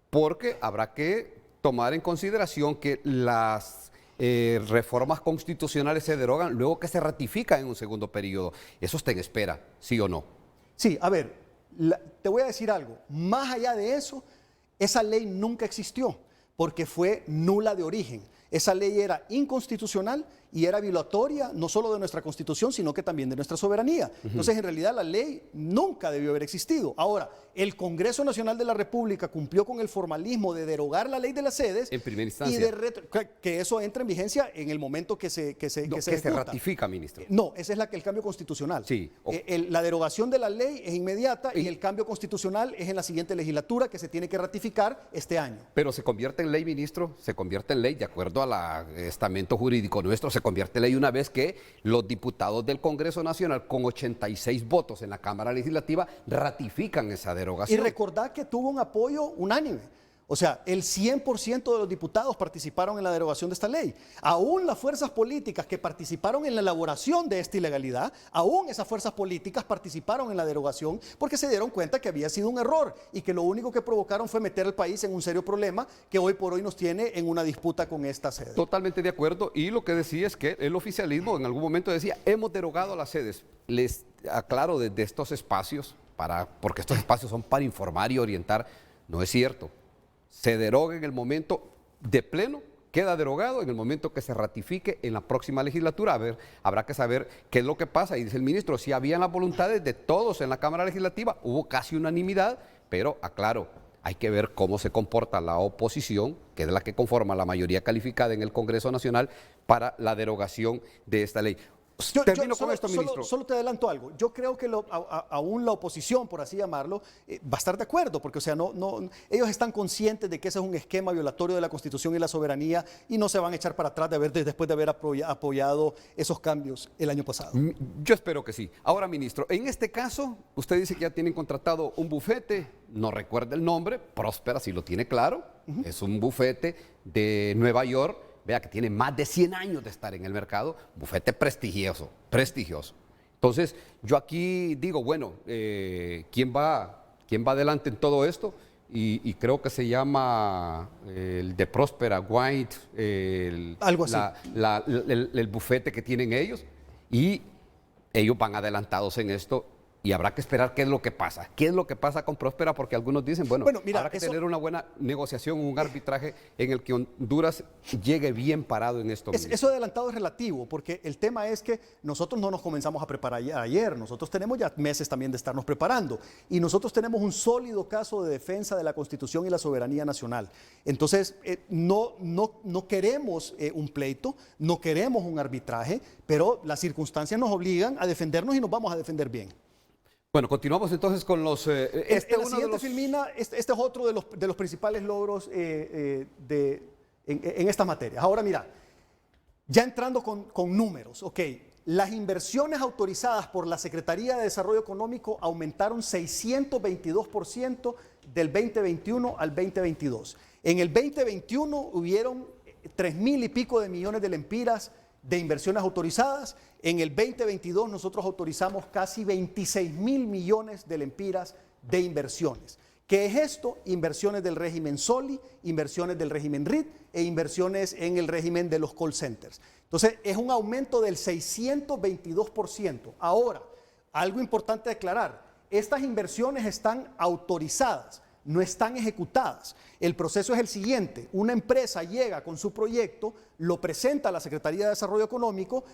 Porque habrá que tomar en consideración que las reformas constitucionales se derogan luego que se ratifican en un segundo periodo. ¿Eso está en espera, sí o no? Sí, a ver, te voy a decir algo. Más allá de eso, esa ley nunca existió porque fue nula de origen. Esa ley era inconstitucional y era violatoria no solo de nuestra Constitución, sino que también de nuestra soberanía. Entonces, en realidad, la ley nunca debió haber existido. Ahora, el Congreso Nacional de la República cumplió con el formalismo de derogar la ley de las sedes. En primera instancia. Y que eso entra en vigencia en el momento que se ratifica, ministro. No, esa es el cambio constitucional. Sí. La derogación de la ley es inmediata y el cambio constitucional es en la siguiente legislatura que se tiene que ratificar este año. Pero se convierte en ley, ministro, se convierte en ley de acuerdo al estamento jurídico nuestro, se convierte en ley una vez que los diputados del Congreso Nacional con 86 votos en la Cámara Legislativa ratifican esa derogación. Y recordad que tuvo un apoyo unánime. O sea, el 100% de los diputados participaron en la derogación de esta ley. Aún las fuerzas políticas que participaron en la elaboración de esta ilegalidad, aún esas fuerzas políticas participaron en la derogación porque se dieron cuenta que había sido un error y que lo único que provocaron fue meter al país en un serio problema que hoy por hoy nos tiene en una disputa con esta sede. Totalmente de acuerdo. Y lo que decía es que el oficialismo en algún momento decía, hemos derogado las sedes. Les aclaro desde estos espacios, porque estos espacios son para informar y orientar. No es cierto. Se deroga en el momento de pleno, queda derogado en el momento que se ratifique en la próxima legislatura. A ver, habrá que saber qué es lo que pasa. Y dice el ministro, si habían las voluntades de todos en la Cámara Legislativa, hubo casi unanimidad, pero aclaro, hay que ver cómo se comporta la oposición, que es la que conforma la mayoría calificada en el Congreso Nacional, para la derogación de esta ley. Termino con esto, ministro. Solo te adelanto algo. Yo creo que aún la oposición, por así llamarlo, va a estar de acuerdo, porque o sea, ellos están conscientes de que ese es un esquema violatorio de la Constitución y la soberanía y no se van a echar para atrás después de haber apoyado esos cambios el año pasado. Yo espero que sí. Ahora, ministro, en este caso, usted dice que ya tienen contratado un bufete, no recuerda el nombre, Próspera, si lo tiene claro, es un bufete de Nueva York. Vea que tiene más de 100 años de estar en el mercado, bufete prestigioso. Entonces, yo aquí digo, bueno, ¿quién va adelante en todo esto? Y creo que se llama el de Próspera White, algo así. El bufete que tienen ellos, y ellos van adelantados en esto. Y habrá que esperar qué es lo que pasa. ¿Qué es lo que pasa con Próspera? Porque algunos dicen, bueno, mira, habrá que tener una buena negociación, un arbitraje en el que Honduras llegue bien parado en esto. Eso adelantado es relativo, porque el tema es que nosotros no nos comenzamos a preparar ayer. Nosotros tenemos ya meses también de estarnos preparando. Y nosotros tenemos un sólido caso de defensa de la Constitución y la soberanía nacional. Entonces, no queremos un pleito, no queremos un arbitraje, pero las circunstancias nos obligan a defendernos y nos vamos a defender bien. Bueno, continuamos entonces con los... Filmina, este es otro de los principales logros en esta materia. Ahora mira, ya entrando con números, ok, las inversiones autorizadas por la Secretaría de Desarrollo Económico aumentaron 622% del 2021 al 2022. En el 2021 hubieron 3,000 y pico de millones de lempiras de inversiones autorizadas. En el 2022 nosotros autorizamos casi 26,000 millones de lempiras de inversiones. ¿Qué es esto? Inversiones del régimen SOLI, inversiones del régimen RIT e inversiones en el régimen de los call centers. Entonces es un aumento del 622%. Ahora, algo importante de aclarar, estas inversiones están autorizadas, no están ejecutadas. El proceso es el siguiente: una empresa llega con su proyecto, lo presenta a la Secretaría de Desarrollo Económico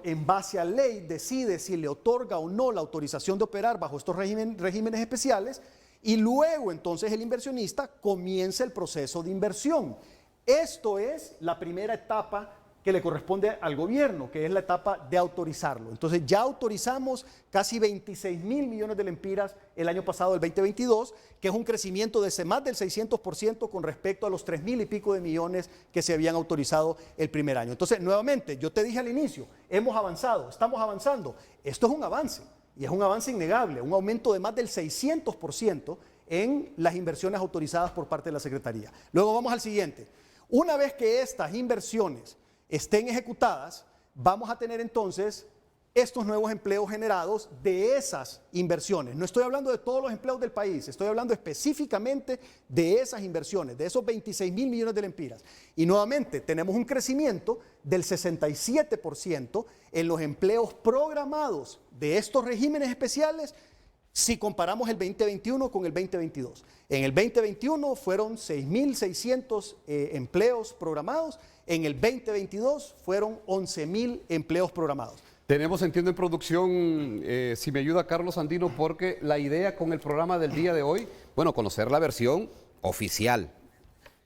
en base a ley decide si le otorga o no la autorización de operar bajo estos regímenes especiales, y luego entonces el inversionista comienza el proceso de inversión. Esto es la primera etapa que le corresponde al gobierno, que es la etapa de autorizarlo. Entonces ya autorizamos casi 26,000 millones de lempiras el año pasado, el 2022, que es un crecimiento de más del 600% con respecto a los 3,000 y pico de millones que se habían autorizado el primer año. Entonces, nuevamente, yo te dije al inicio, hemos avanzado, estamos avanzando. Esto es un avance, y es un avance innegable, un aumento de más del 600% en las inversiones autorizadas por parte de la Secretaría. Luego vamos al siguiente. Una vez que estas inversiones estén ejecutadas, vamos a tener entonces estos nuevos empleos generados de esas inversiones. No estoy hablando de todos los empleos del país, estoy hablando específicamente de esas inversiones, de esos 26,000 millones de lempiras. Y nuevamente tenemos un crecimiento del 67% en los empleos programados de estos regímenes especiales si comparamos el 2021 con el 2022. En el 2021 fueron 6,600 empleos programados. En el 2022 fueron 11,000 empleos programados. Tenemos, entiendo, en producción, si me ayuda Carlos Andino, porque la idea con el programa del día de hoy, bueno, conocer la versión oficial,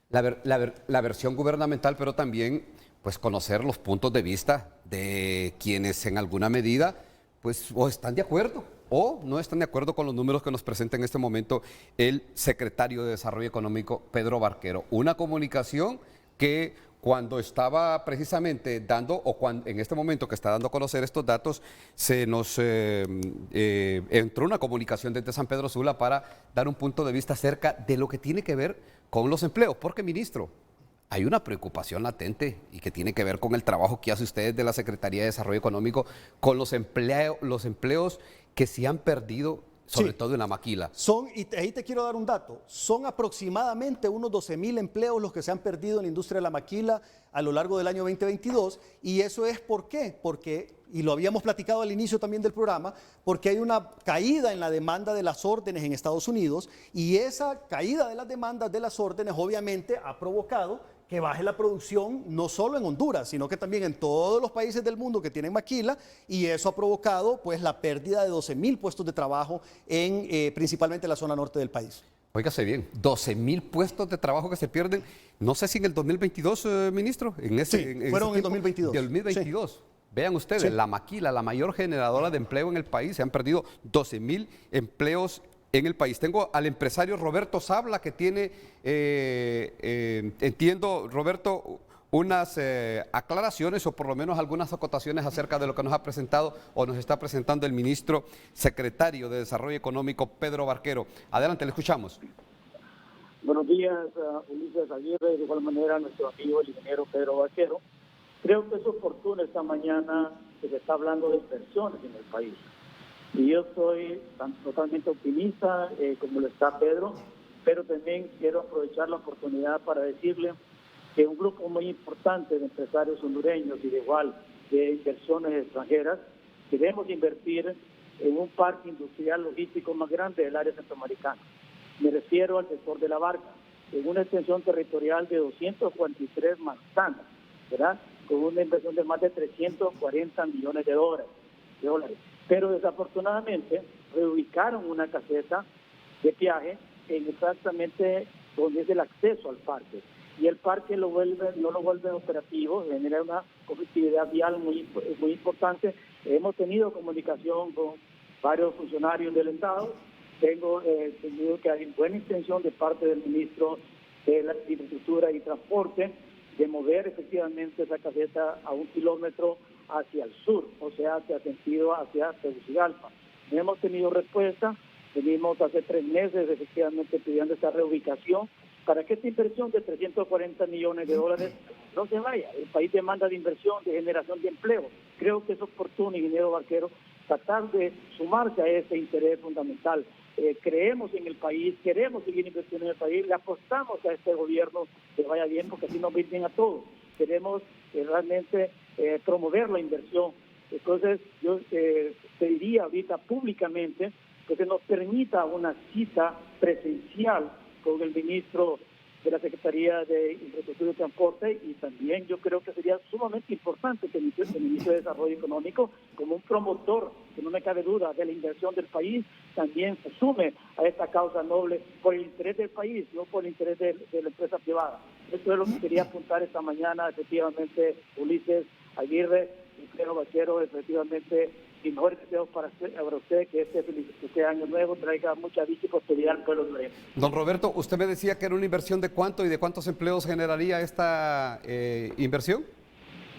la versión gubernamental, pero también pues conocer los puntos de vista de quienes en alguna medida pues o están de acuerdo o no están de acuerdo con los números que nos presenta en este momento el secretario de Desarrollo Económico, Pedro Barquero. Una comunicación que cuando estaba precisamente dando, en este momento que está dando a conocer estos datos, se nos entró una comunicación desde San Pedro Sula para dar un punto de vista acerca de lo que tiene que ver con los empleos. Porque, ministro, hay una preocupación latente y que tiene que ver con el trabajo que hace usted de la Secretaría de Desarrollo Económico con los empleos que se han perdido, sobre todo en la maquila. Y ahí te quiero dar un dato, son aproximadamente unos 12,000 empleos los que se han perdido en la industria de la maquila a lo largo del año 2022, y eso es ¿por qué? Porque, y lo habíamos platicado al inicio también del programa, porque hay una caída en la demanda de las órdenes en Estados Unidos, y esa caída de las demandas de las órdenes obviamente ha provocado que baje la producción no solo en Honduras, sino que también en todos los países del mundo que tienen maquila, y eso ha provocado pues la pérdida de 12,000 puestos de trabajo en principalmente la zona norte del país. Óigase bien, 12,000 puestos de trabajo que se pierden, no sé si en el 2022, ministro, fueron en el 2022. 2022. Sí. Vean ustedes, Sí. la Maquila, la mayor generadora de empleo en el país, se han perdido 12,000 empleos en el país. Tengo al empresario Roberto Sabla que tiene, entiendo, Roberto, unas aclaraciones o por lo menos algunas acotaciones acerca de lo que nos ha presentado o nos está presentando el ministro secretario de Desarrollo Económico, Pedro Barquero. Adelante, le escuchamos. Buenos días, Ulises Aguirre, de igual manera nuestro amigo el ingeniero Pedro Barquero. Creo que es oportuno esta mañana que se está hablando de inversiones en el país. Y yo estoy totalmente optimista, como lo está Pedro, pero también quiero aprovechar la oportunidad para decirle que un grupo muy importante de empresarios hondureños y de igual de inversiones extranjeras, queremos invertir en un parque industrial logístico más grande del área centroamericana. Me refiero al sector de la barca, en una extensión territorial de 243 manzanas, ¿verdad? Con una inversión de más de 340 millones de dólares. Pero desafortunadamente reubicaron una caseta de peaje en exactamente donde es el acceso al parque. Y el parque no lo vuelve operativo, genera una conflictividad vial muy importante. Hemos tenido comunicación con varios funcionarios del Estado. Tengo entendido que hay buena intención de parte del ministro de la Infraestructura y Transporte de mover efectivamente esa caseta a 1 kilómetro hacia el sur, o sea, hacia Tegucigalpa. No hemos tenido respuesta. Venimos hace 3 meses efectivamente pidiendo esta reubicación para que esta inversión de 340 millones de dólares no se vaya. El país demanda de inversión, de generación de empleo. Creo que es oportuno, ingeniero Barquero, tratar de sumarse a ese interés fundamental. Creemos en el país, queremos seguir invirtiendo en el país, le apostamos a este gobierno que vaya bien, porque así nos va bien a todos. Queremos realmente promover la inversión. Entonces, yo pediría ahorita públicamente que se nos permita una cita presencial con el ministro de la Secretaría de Infraestructura y Transporte, y también yo creo que sería sumamente importante que el ministro de Desarrollo Económico, como un promotor, que no me cabe duda, de la inversión del país, también se sume a esta causa noble por el interés del país, no por el interés de la empresa privada. Esto es lo que quería apuntar esta mañana, efectivamente, Ulises Aguirre y Pedro Barquero, efectivamente, y mejores deseos para usted, que este año nuevo traiga mucha dicha y prosperidad al pueblo hondureño. Don Roberto, usted me decía que era una inversión de cuánto y de cuántos empleos generaría esta inversión.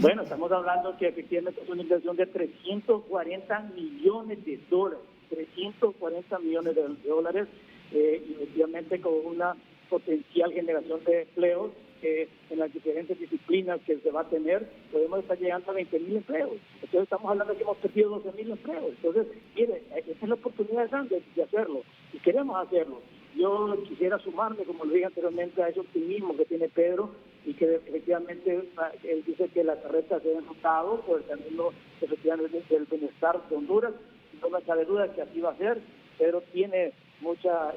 Bueno, estamos hablando que efectivamente es una inversión de 340 millones de dólares, 340 millones de dólares, y efectivamente con una potencial generación de empleos en las diferentes disciplinas que se va a tener, podemos estar llegando a 20,000 empleos. Entonces estamos hablando de que hemos perdido 12,000 empleos. Entonces, mire, esa es la oportunidad grande de hacerlo, y queremos hacerlo. Yo quisiera sumarme, como lo dije anteriormente, a ese optimismo que tiene Pedro, y que efectivamente él dice que la carreta se ha enrutado por el camino efectivamente del bienestar de Honduras. No me cabe duda que así va a ser. Pedro tiene mucha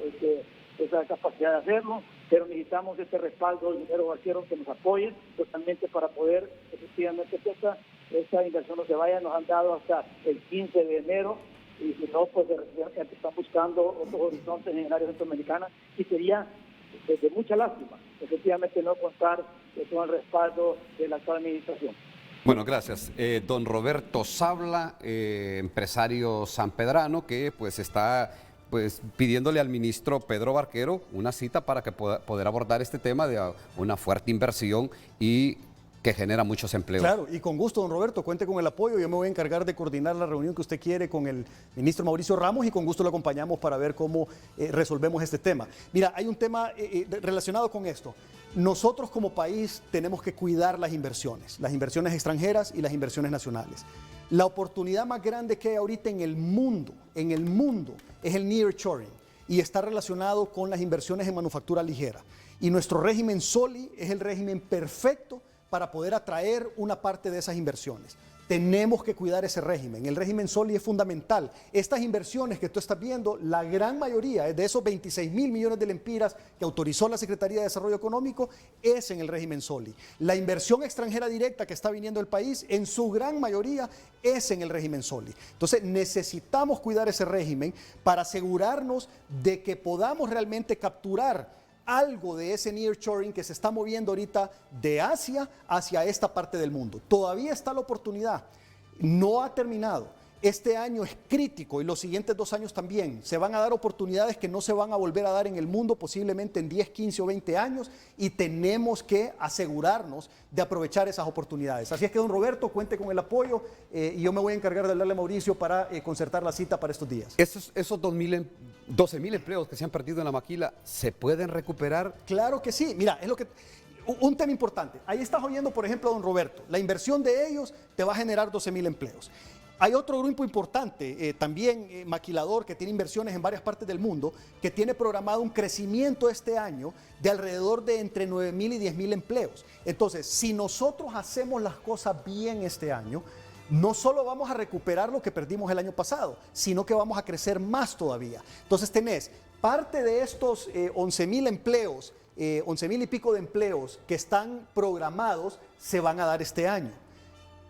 esa capacidad de hacerlo, pero necesitamos este respaldo del ingeniero Barquero que nos apoye totalmente para poder efectivamente que esta inversión no se vaya. Nos han dado hasta el 15 de enero y si no, pues están buscando otros horizontes en el área centroamericana, y sería de mucha lástima efectivamente no contar con el respaldo de la actual administración. Bueno, gracias. Don Roberto Sabla, empresario sanpedrano, que pues está pidiéndole al ministro Pedro Barquero una cita para que pueda poder abordar este tema de una fuerte inversión y que genera muchos empleos. Claro, y con gusto, don Roberto, cuente con el apoyo. Yo me voy a encargar de coordinar la reunión que usted quiere con el ministro Mauricio Ramos, y con gusto lo acompañamos para ver cómo resolvemos este tema. Mira, hay un tema relacionado con esto. Nosotros como país tenemos que cuidar las inversiones extranjeras y las inversiones nacionales. La oportunidad más grande que hay ahorita en el mundo, es el nearshoring, y está relacionado con las inversiones en manufactura ligera. Y nuestro régimen SOLI es el régimen perfecto para poder atraer una parte de esas inversiones. Tenemos que cuidar ese régimen. El régimen Soli es fundamental. Estas inversiones que tú estás viendo, la gran mayoría de esos 26.000 millones de lempiras que autorizó la Secretaría de Desarrollo Económico es en el régimen Soli. La inversión extranjera directa que está viniendo al país, en su gran mayoría, es en el régimen Soli. Entonces necesitamos cuidar ese régimen para asegurarnos de que podamos realmente capturar algo de ese nearshoring que se está moviendo ahorita de Asia hacia esta parte del mundo. Todavía está la oportunidad, no ha terminado. Este año es crítico y los siguientes 2 años también. Se van a dar oportunidades que no se van a volver a dar en el mundo posiblemente en 10, 15 o 20 años y tenemos que asegurarnos de aprovechar esas oportunidades. Así es que, don Roberto, cuente con el apoyo y yo me voy a encargar de hablarle a Mauricio para concertar la cita para estos días. Esos 12.000 empleos que se han perdido en la maquila, ¿se pueden recuperar? Claro que sí. Mira, es lo que... Un tema importante. Ahí estás oyendo, por ejemplo, a don Roberto. La inversión de ellos te va a generar 12.000 empleos. Hay otro grupo importante, también maquilador, que tiene inversiones en varias partes del mundo, que tiene programado un crecimiento este año de alrededor de entre 9.000 y 10.000 empleos. Entonces, si nosotros hacemos las cosas bien este año, no solo vamos a recuperar lo que perdimos el año pasado, sino que vamos a crecer más todavía. Entonces tenés parte de estos 11.000 empleos, 11.000 y pico de empleos que están programados, se van a dar este año.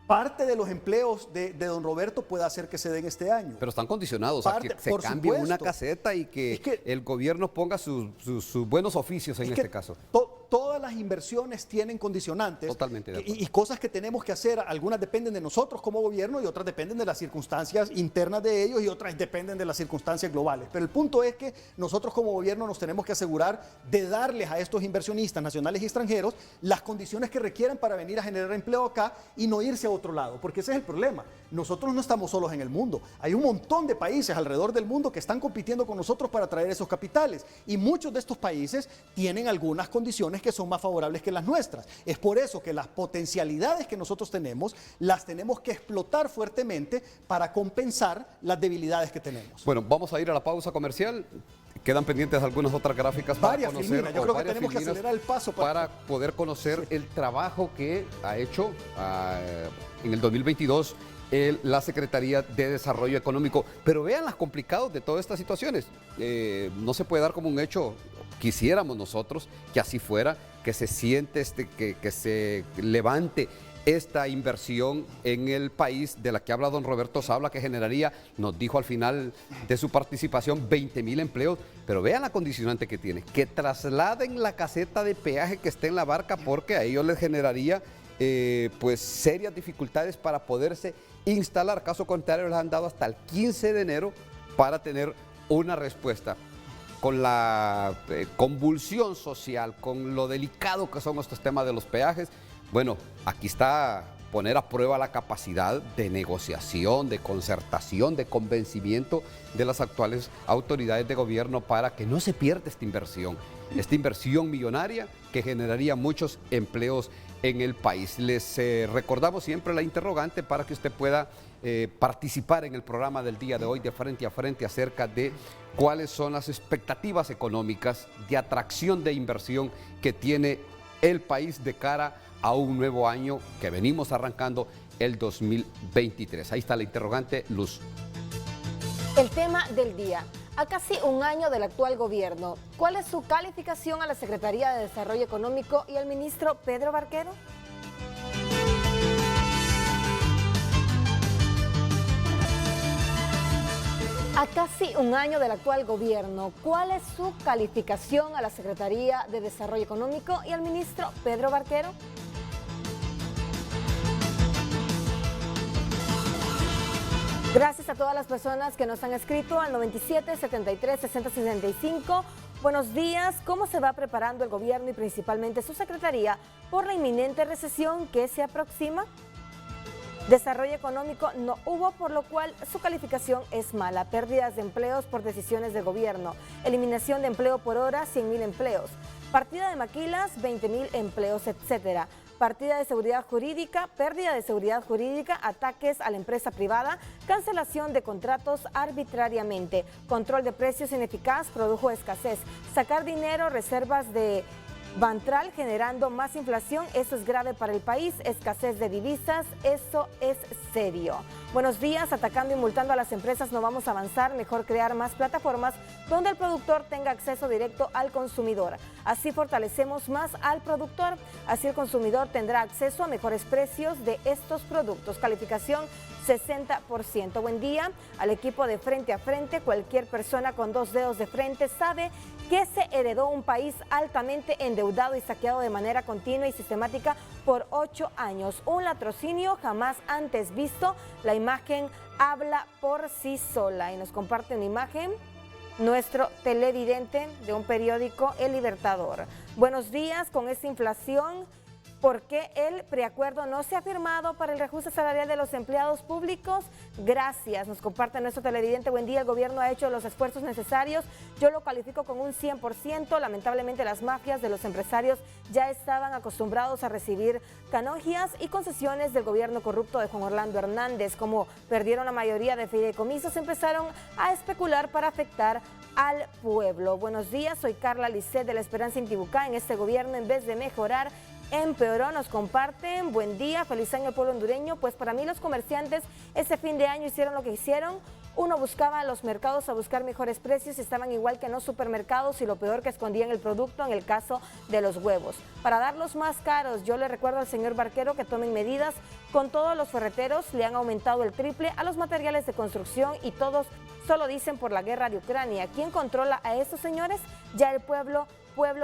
Parte de los empleos de don Roberto puede hacer que se den este año. Pero están condicionados a que se cambie una caseta y que el gobierno ponga sus buenos oficios en este caso. Todas las inversiones tienen condicionantes. Totalmente de acuerdo. Y cosas que tenemos que hacer, algunas dependen de nosotros como gobierno y otras dependen de las circunstancias internas de ellos y otras dependen de las circunstancias globales. Pero el punto es que nosotros como gobierno nos tenemos que asegurar de darles a estos inversionistas nacionales y extranjeros las condiciones que requieran para venir a generar empleo acá y no irse a otro lado, porque ese es el problema. Nosotros no estamos solos en el mundo. Hay un montón de países alrededor del mundo que están compitiendo con nosotros para traer esos capitales y muchos de estos países tienen algunas condiciones que son más favorables que las nuestras. Es por eso que las potencialidades que nosotros tenemos las tenemos que explotar fuertemente para compensar las debilidades que tenemos. Bueno, vamos a ir a la pausa comercial. Quedan pendientes algunas otras gráficas para conocer. Filminas. Yo creo que tenemos que acelerar el paso para poder conocer el trabajo que ha hecho en el 2022 la Secretaría de Desarrollo Económico. Pero vean las complicados de todas estas situaciones. No se puede dar como un hecho. Quisiéramos nosotros que así fuera, que se siente, que se levante esta inversión en el país de la que habla don Roberto Sabla, que generaría, nos dijo al final de su participación, 20.000 empleos, pero vean la condicionante que tiene, que trasladen la caseta de peaje que esté en la barca, porque a ellos les generaría pues serias dificultades para poderse instalar. Caso contrario, les han dado hasta el 15 de enero para tener una respuesta. Con la convulsión social, con lo delicado que son estos temas de los peajes, bueno, aquí está poner a prueba la capacidad de negociación, de concertación, de convencimiento de las actuales autoridades de gobierno para que no se pierda esta inversión millonaria que generaría muchos empleos en el país. Les recordamos siempre la interrogante para que usted pueda participar en el programa del día de hoy de Frente a Frente acerca de cuáles son las expectativas económicas de atracción de inversión que tiene el país de cara a un nuevo año que venimos arrancando el 2023. Ahí está la interrogante, Luz. El tema del día. A casi un año del actual gobierno, ¿cuál es su calificación a la Secretaría de Desarrollo Económico y al ministro Pedro Barquero? A casi un año del actual gobierno, ¿cuál es su calificación a la Secretaría de Desarrollo Económico y al ministro Pedro Barquero? Gracias a todas las personas que nos han escrito al 97 73 60 65. Buenos días, ¿cómo se va preparando el gobierno y principalmente su secretaría por la inminente recesión que se aproxima? Desarrollo económico no hubo, por lo cual su calificación es mala. Pérdidas de empleos por decisiones del gobierno. Eliminación de empleo por hora, 100.000 empleos. Partida de maquilas, 20.000 empleos, etcétera. Partida de seguridad jurídica, pérdida de seguridad jurídica, ataques a la empresa privada, cancelación de contratos arbitrariamente, control de precios ineficaz, produjo escasez, sacar dinero, reservas de Bantral generando más inflación, eso es grave para el país, escasez de divisas, eso es serio. Buenos días, atacando y multando a las empresas no vamos a avanzar, mejor crear más plataformas donde el productor tenga acceso directo al consumidor. Así fortalecemos más al productor, así el consumidor tendrá acceso a mejores precios de estos productos. Calificación 60%. Buen día al equipo de Frente a Frente. Cualquier persona con 2 dedos de frente sabe que se heredó un país altamente endeudado y saqueado de manera continua y sistemática por 8 años. Un latrocinio jamás antes visto. La imagen habla por sí sola y nos comparte una imagen nuestro televidente de un periódico, El Libertador. Buenos días, con esta inflación, ¿por qué el preacuerdo no se ha firmado para el reajuste salarial de los empleados públicos? Gracias, nos comparte nuestro televidente. Buen día, el gobierno ha hecho los esfuerzos necesarios. Yo lo califico con un 100%. Lamentablemente las mafias de los empresarios ya estaban acostumbrados a recibir canonjías y concesiones del gobierno corrupto de Juan Orlando Hernández. Como perdieron la mayoría de fideicomisos, empezaron a especular para afectar al pueblo. Buenos días, soy Carla Lisset de La Esperanza Intibucá. En este gobierno, en vez de mejorar, empeoró. Nos comparten, buen día, feliz año al pueblo hondureño. Pues para mí los comerciantes ese fin de año hicieron lo que hicieron. Uno buscaba a los mercados a buscar mejores precios, estaban igual que en los supermercados y lo peor que escondían el producto en el caso de los huevos. Para darlos más caros, yo le recuerdo al señor Barquero que tomen medidas. Con todos los ferreteros le han aumentado el triple a los materiales de construcción y todos solo dicen por la guerra de Ucrania. ¿Quién controla a estos señores? Ya el pueblo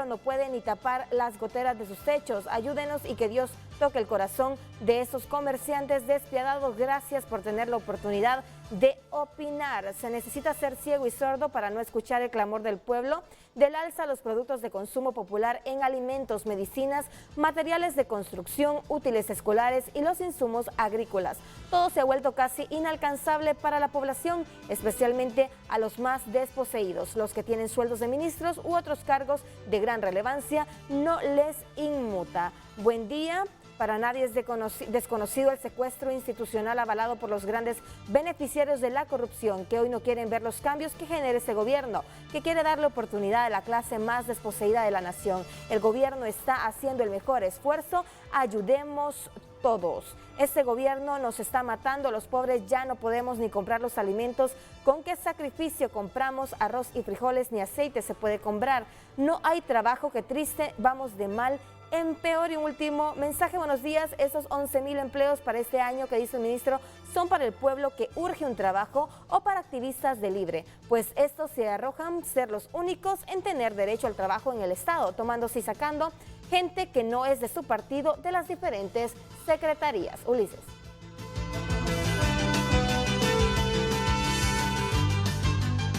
no puede ni tapar las goteras de sus techos. Ayúdenos y que Dios toque el corazón de esos comerciantes despiadados. Gracias por tener la oportunidad de opinar. Se necesita ser ciego y sordo para no escuchar el clamor del pueblo del alza a los productos de consumo popular en alimentos, medicinas, materiales de construcción, útiles escolares y los insumos agrícolas. Todo se ha vuelto casi inalcanzable para la población, especialmente a los más desposeídos. Los que tienen sueldos de ministros u otros cargos de gran relevancia no les inmuta. Buen día. Para nadie es desconocido el secuestro institucional avalado por los grandes beneficiarios de la corrupción, que hoy no quieren ver los cambios que genera este gobierno, que quiere darle oportunidad a la clase más desposeída de la nación. El gobierno está haciendo el mejor esfuerzo, ayudemos todos. Este gobierno nos está matando, los pobres ya no podemos ni comprar los alimentos. ¿Con qué sacrificio compramos arroz y frijoles? Ni aceite se puede comprar. No hay trabajo, qué triste, vamos de mal en peor. Y un último mensaje, buenos días, esos 11,000 empleos para este año que dice el ministro, ¿son para el pueblo que urge un trabajo o para activistas de libre? Pues estos se arrojan ser los únicos en tener derecho al trabajo en el Estado, tomándose y sacando gente que no es de su partido de las diferentes secretarías. Ulises.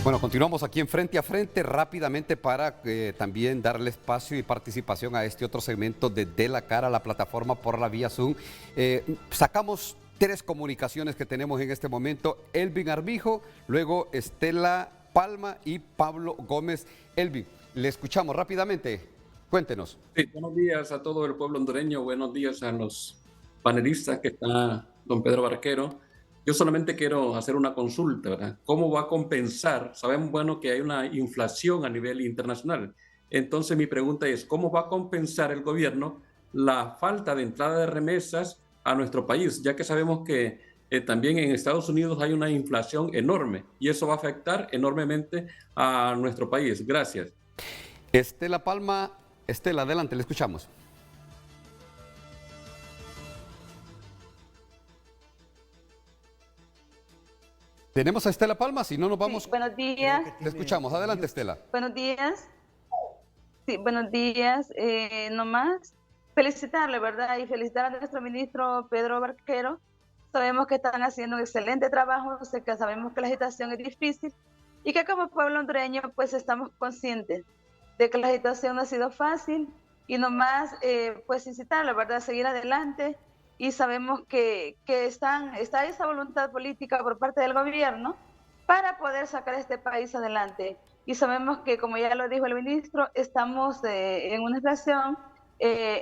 Bueno, continuamos aquí en Frente a Frente rápidamente para también darle espacio y participación a este otro segmento de la Cara, la plataforma por la vía Zoom. Sacamos 3 comunicaciones que tenemos en este momento. Elvin Armijo, luego Estela Palma y Pablo Gómez. Elvin, le escuchamos rápidamente. Cuéntenos. Sí, buenos días a todo el pueblo hondureño, buenos días a los panelistas que está don Pedro Barquero. Yo solamente quiero hacer una consulta, ¿verdad? ¿Cómo va a compensar? Sabemos, bueno, que hay una inflación a nivel internacional. Entonces, mi pregunta es, ¿cómo va a compensar el gobierno la falta de entrada de remesas a nuestro país? Ya que sabemos que también en Estados Unidos hay una inflación enorme y eso va a afectar enormemente a nuestro país. Gracias. Estela Palma, Estela, adelante, le escuchamos. Tenemos a Estela Palma, si no nos vamos. Sí, buenos días. Le escuchamos, adelante Estela. Buenos días. Sí, buenos días. Nomás felicitarle, ¿verdad? Y felicitar a nuestro ministro Pedro Barquero. Sabemos que están haciendo un excelente trabajo, sabemos que la situación es difícil y que como pueblo hondureño pues estamos conscientes de que la situación no ha sido fácil y nomás pues incitarle, ¿verdad? A seguir adelante. Y sabemos que está esa voluntad política por parte del gobierno para poder sacar este país adelante. Y sabemos que, como ya lo dijo el ministro, estamos en una inflación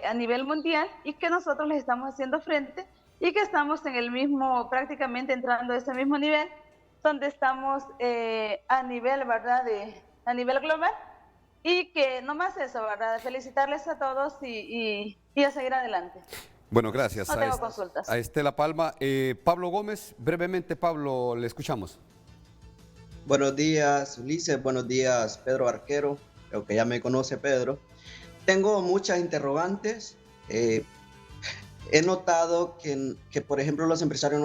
a nivel mundial y que nosotros les estamos haciendo frente y que estamos en el mismo, prácticamente entrando a ese mismo nivel, donde estamos a nivel, ¿verdad? A nivel global, Y que nomás eso, ¿verdad? Felicitarles a todos y a seguir adelante. Bueno, gracias No tengo consultas. a Estela Palma. Pablo Gómez, brevemente, Pablo, le escuchamos. Buenos días, Ulises. Buenos días, Pedro Barquero. Creo que ya me conoce Pedro. Tengo muchas interrogantes. He notado que, por ejemplo, los empresarios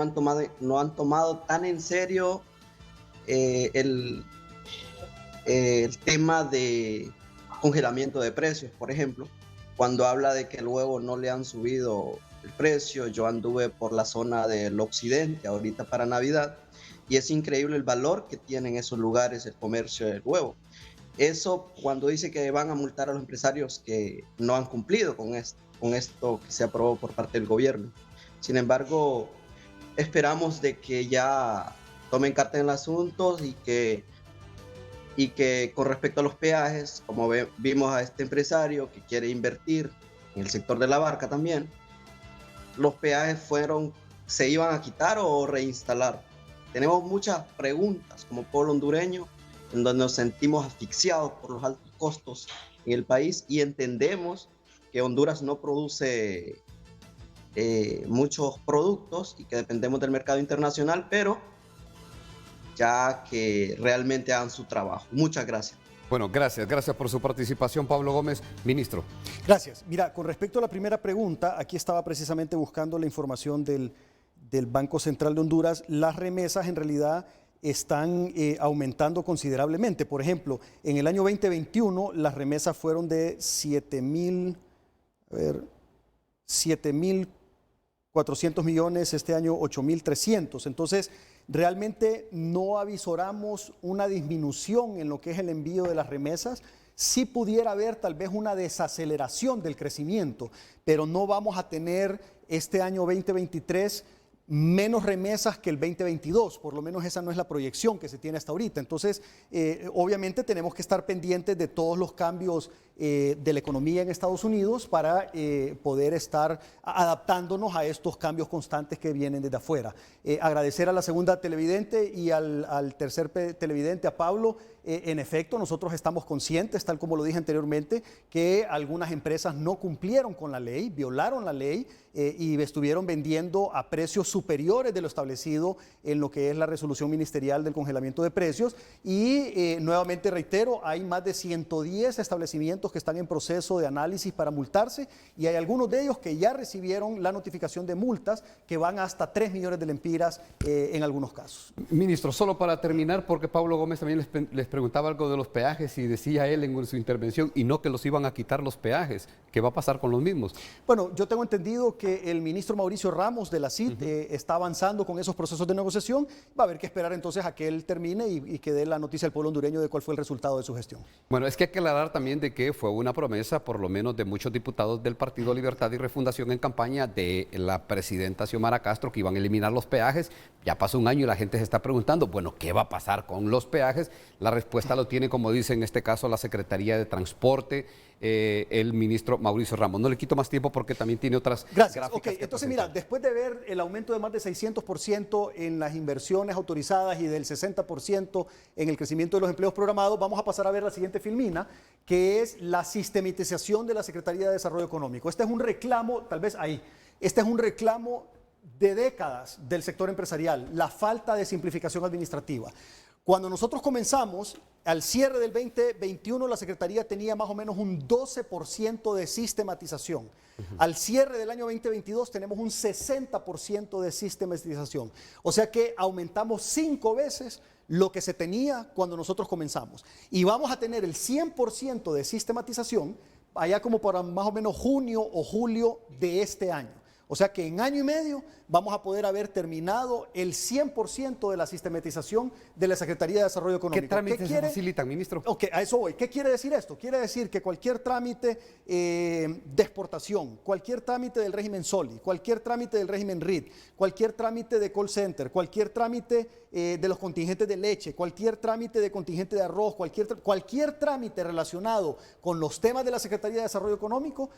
no han tomado tan en serio el tema de congelamiento de precios, por ejemplo. Cuando habla de que luego no le han subido el precio, yo anduve por la zona del occidente ahorita para Navidad y es increíble el valor que tienen esos lugares el comercio del huevo. Eso cuando dice que van a multar a los empresarios que no han cumplido con esto que se aprobó por parte del gobierno. Sin embargo, esperamos de que ya tomen carta en el asunto y que con respecto a los peajes, como vimos a este empresario que quiere invertir en el sector de la barca también, los peajes se iban a quitar o reinstalar. Tenemos muchas preguntas como pueblo hondureño, en donde nos sentimos asfixiados por los altos costos en el país y entendemos que Honduras no produce muchos productos y que dependemos del mercado internacional, pero ya que realmente hagan su trabajo. Muchas gracias. Bueno, gracias por su participación, Pablo Gómez. Ministro. Gracias. Mira, con respecto a la primera pregunta, aquí estaba precisamente buscando la información del Banco Central de Honduras. Las remesas en realidad están aumentando considerablemente. Por ejemplo, en el año 2021 las remesas fueron de 7.400 millones, este año 8.300. Entonces, realmente no avisoramos una disminución en lo que es el envío de las remesas. Sí pudiera haber tal vez una desaceleración del crecimiento, pero no vamos a tener este año 2023 menos remesas que el 2022, por lo menos esa no es la proyección que se tiene hasta ahorita. Entonces, obviamente tenemos que estar pendientes de todos los cambios de la economía en Estados Unidos para poder estar adaptándonos a estos cambios constantes que vienen desde afuera. Agradecer a la segunda televidente y al tercer televidente, a Pablo. En efecto, nosotros estamos conscientes, tal como lo dije anteriormente, que algunas empresas no cumplieron con la ley, violaron la ley y estuvieron vendiendo a precios superiores de lo establecido en lo que es la resolución ministerial del congelamiento de precios. Y nuevamente reitero, hay más de 110 establecimientos que están en proceso de análisis para multarse y hay algunos de ellos que ya recibieron la notificación de multas que van hasta 3 millones de lempiras en algunos casos. Ministro, solo para terminar, porque Pablo Gómez también les preguntaba algo de los peajes y decía él en su intervención y no que los iban a quitar los peajes. ¿Qué va a pasar con los mismos? Bueno, yo tengo entendido que el ministro Mauricio Ramos de la CID está avanzando con esos procesos de negociación. Va a haber que esperar entonces a que él termine y que dé la noticia al pueblo hondureño de cuál fue el resultado de su gestión. Bueno, es que hay que aclarar también de que fue una promesa, por lo menos de muchos diputados del Partido Libertad y Refundación en campaña de la presidenta Xiomara Castro, que iban a eliminar los peajes. Ya pasó un año y la gente se está preguntando, bueno, ¿qué va a pasar con los peajes? La respuesta lo tiene, como dice en este caso, la Secretaría de Transporte, el ministro Mauricio Ramos. No le quito más tiempo porque también tiene otras Gracias. Ok, entonces mira, después de ver el aumento de más de 600% en las inversiones autorizadas y del 60% en el crecimiento de los empleos programados, vamos a pasar a ver la siguiente filmina, que es la sistematización de la Secretaría de Desarrollo Económico. Este es un reclamo, tal vez ahí, este es un reclamo de décadas del sector empresarial, la falta de simplificación administrativa. Cuando nosotros comenzamos, al cierre del 2021, la Secretaría tenía más o menos un 12% de sistematización. Al cierre del año 2022 tenemos un 60% de sistematización. O sea que aumentamos 5 veces lo que se tenía cuando nosotros comenzamos. Y vamos a tener el 100% de sistematización allá como para más o menos junio o julio de este año. O sea que en año y medio vamos a poder haber terminado el 100% de la sistematización de la Secretaría de Desarrollo Económico. ¿Qué trámites se facilitan, ministro? Ok, a eso voy. ¿Qué quiere decir esto? Quiere decir que cualquier trámite de exportación, cualquier trámite del régimen SOLI, cualquier trámite del régimen RID, cualquier trámite de call center, cualquier trámite de los contingentes de leche, cualquier trámite de contingente de arroz, cualquier trámite relacionado con los temas de la Secretaría de Desarrollo Económico,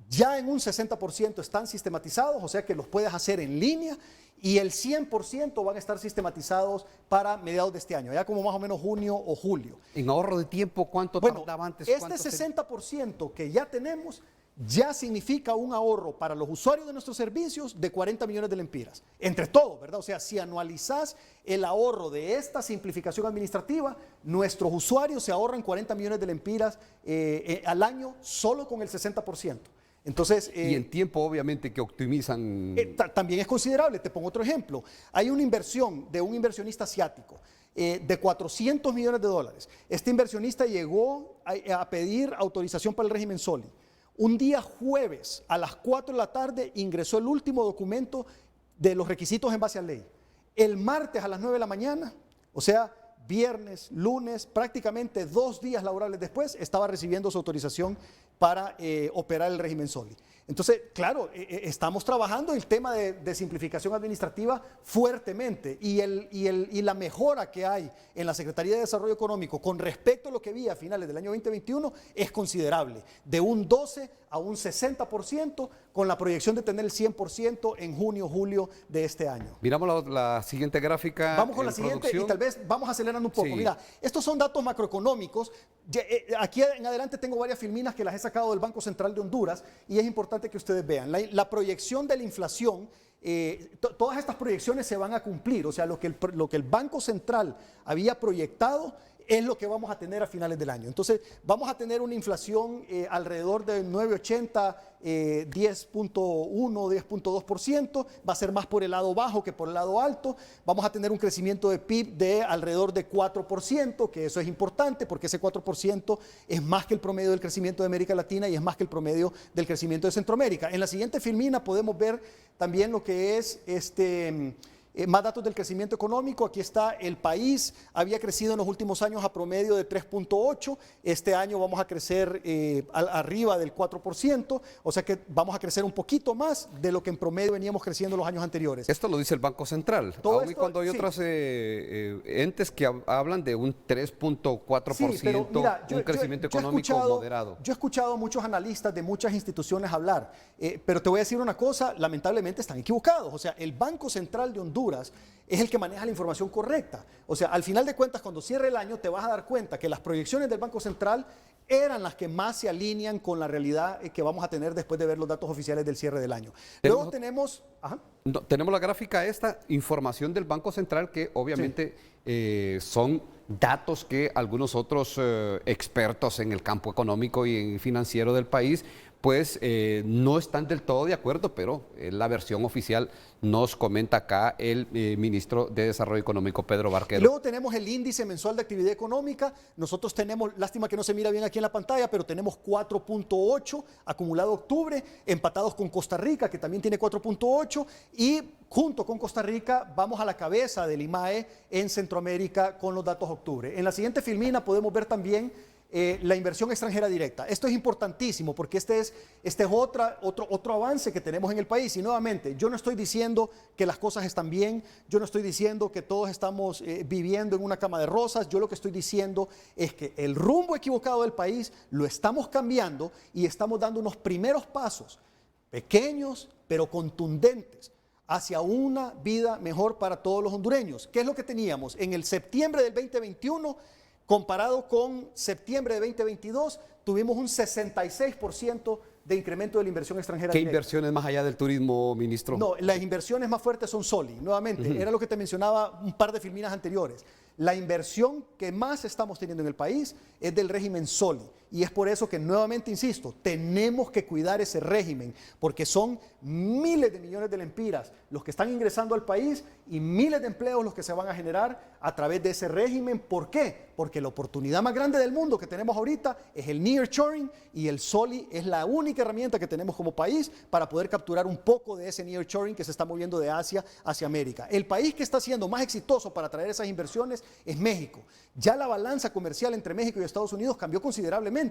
ya en un 60% están sistematizados, o sea que los puedes hacer en línea, y el 100% van a estar sistematizados para mediados de este año, ya como más o menos junio o julio. En ahorro de tiempo, ¿cuánto tardaba antes? Este 60% que ya tenemos ya significa un ahorro para los usuarios de nuestros servicios de 40 millones de lempiras, entre todos, ¿verdad? O sea, si anualizás el ahorro de esta simplificación administrativa, nuestros usuarios se ahorran 40 millones de lempiras al año solo con el 60%. Entonces, y en tiempo, obviamente, que optimizan. También es considerable. Te pongo otro ejemplo. Hay una inversión de un inversionista asiático de 400 millones de dólares. Este inversionista llegó a pedir autorización para el régimen SOLI. Un día jueves a las 4 de la tarde ingresó el último documento de los requisitos en base a ley. El martes a las 9 de la mañana, o sea, viernes, lunes, prácticamente 2 días laborables después, estaba recibiendo su autorización para operar el régimen SOLI. Entonces, claro, estamos trabajando el tema de simplificación administrativa fuertemente y la mejora que hay en la Secretaría de Desarrollo Económico con respecto a lo que vi a finales del año 2021 es considerable, de un 12 a un 60% con la proyección de tener el 100% en junio, julio de este año. Miramos la siguiente gráfica. Vamos con la siguiente y tal vez vamos acelerando un poco. Sí. Mira, estos son datos macroeconómicos. Aquí en adelante tengo varias filminas que las he sacado del Banco Central de Honduras y es importante que ustedes vean. La proyección de la inflación, todas estas proyecciones se van a cumplir. O sea, lo que el Banco Central había proyectado es lo que vamos a tener a finales del año. Entonces, vamos a tener una inflación alrededor de 9.80, 10.1, 10.2%. Va a ser más por el lado bajo que por el lado alto. Vamos a tener un crecimiento de PIB de alrededor de 4%, que eso es importante porque ese 4% es más que el promedio del crecimiento de América Latina y es más que el promedio del crecimiento de Centroamérica. En la siguiente filmina podemos ver también lo que es más datos del crecimiento económico. Aquí está el país, había crecido en los últimos años a promedio de 3.8, este año vamos a crecer arriba del 4%, o sea que vamos a crecer un poquito más de lo que en promedio veníamos creciendo los años anteriores. Esto lo dice el Banco Central, aún y cuando hay otros entes que hablan de un 3.4%, un crecimiento económico moderado. Yo he escuchado a muchos analistas de muchas instituciones hablar, pero te voy a decir una cosa, lamentablemente están equivocados, o sea, el Banco Central de Honduras es el que maneja la información correcta. O sea, al final de cuentas, cuando cierre el año, te vas a dar cuenta que las proyecciones del Banco Central eran las que más se alinean con la realidad que vamos a tener después de ver los datos oficiales del cierre del año. Luego tenemos... tenemos la gráfica información del Banco Central que obviamente son datos que algunos otros expertos en el campo económico y en financiero del país pues no están del todo de acuerdo, pero la versión oficial nos comenta acá el ministro de Desarrollo Económico, Pedro Barquero. Y luego tenemos el índice mensual de actividad económica. Nosotros tenemos, lástima que no se mira bien aquí en la pantalla, pero tenemos 4.8 acumulado octubre, empatados con Costa Rica, que también tiene 4.8, y junto con Costa Rica vamos a la cabeza del IMAE en Centroamérica con los datos octubre. En la siguiente filmina podemos ver también la inversión extranjera directa. Esto es importantísimo porque este es otro avance que tenemos en el país. Y nuevamente, yo no estoy diciendo que las cosas están bien, yo no estoy diciendo que todos estamos viviendo en una cama de rosas, yo lo que estoy diciendo es que el rumbo equivocado del país lo estamos cambiando y estamos dando unos primeros pasos, pequeños pero contundentes, hacia una vida mejor para todos los hondureños. ¿Qué es lo que teníamos? En el septiembre del 2021, comparado con septiembre de 2022, tuvimos un 66% de incremento de la inversión extranjera directa. ¿Qué inversiones más allá del turismo, ministro? No, las inversiones más fuertes son SOLI. Nuevamente, era lo que te mencionaba un par de filminas anteriores. La inversión que más estamos teniendo en el país es del régimen SOLI. Y es por eso que, nuevamente insisto, tenemos que cuidar ese régimen, porque son miles de millones de lempiras los que están ingresando al país y miles de empleos los que se van a generar a través de ese régimen. ¿Por qué? Porque la oportunidad más grande del mundo que tenemos ahorita es el nearshoring y el SOLI es la única herramienta que tenemos como país para poder capturar un poco de ese nearshoring que se está moviendo de Asia hacia América. El país que está siendo más exitoso para traer esas inversiones es México. Ya la balanza comercial entre México y Estados Unidos cambió considerablemente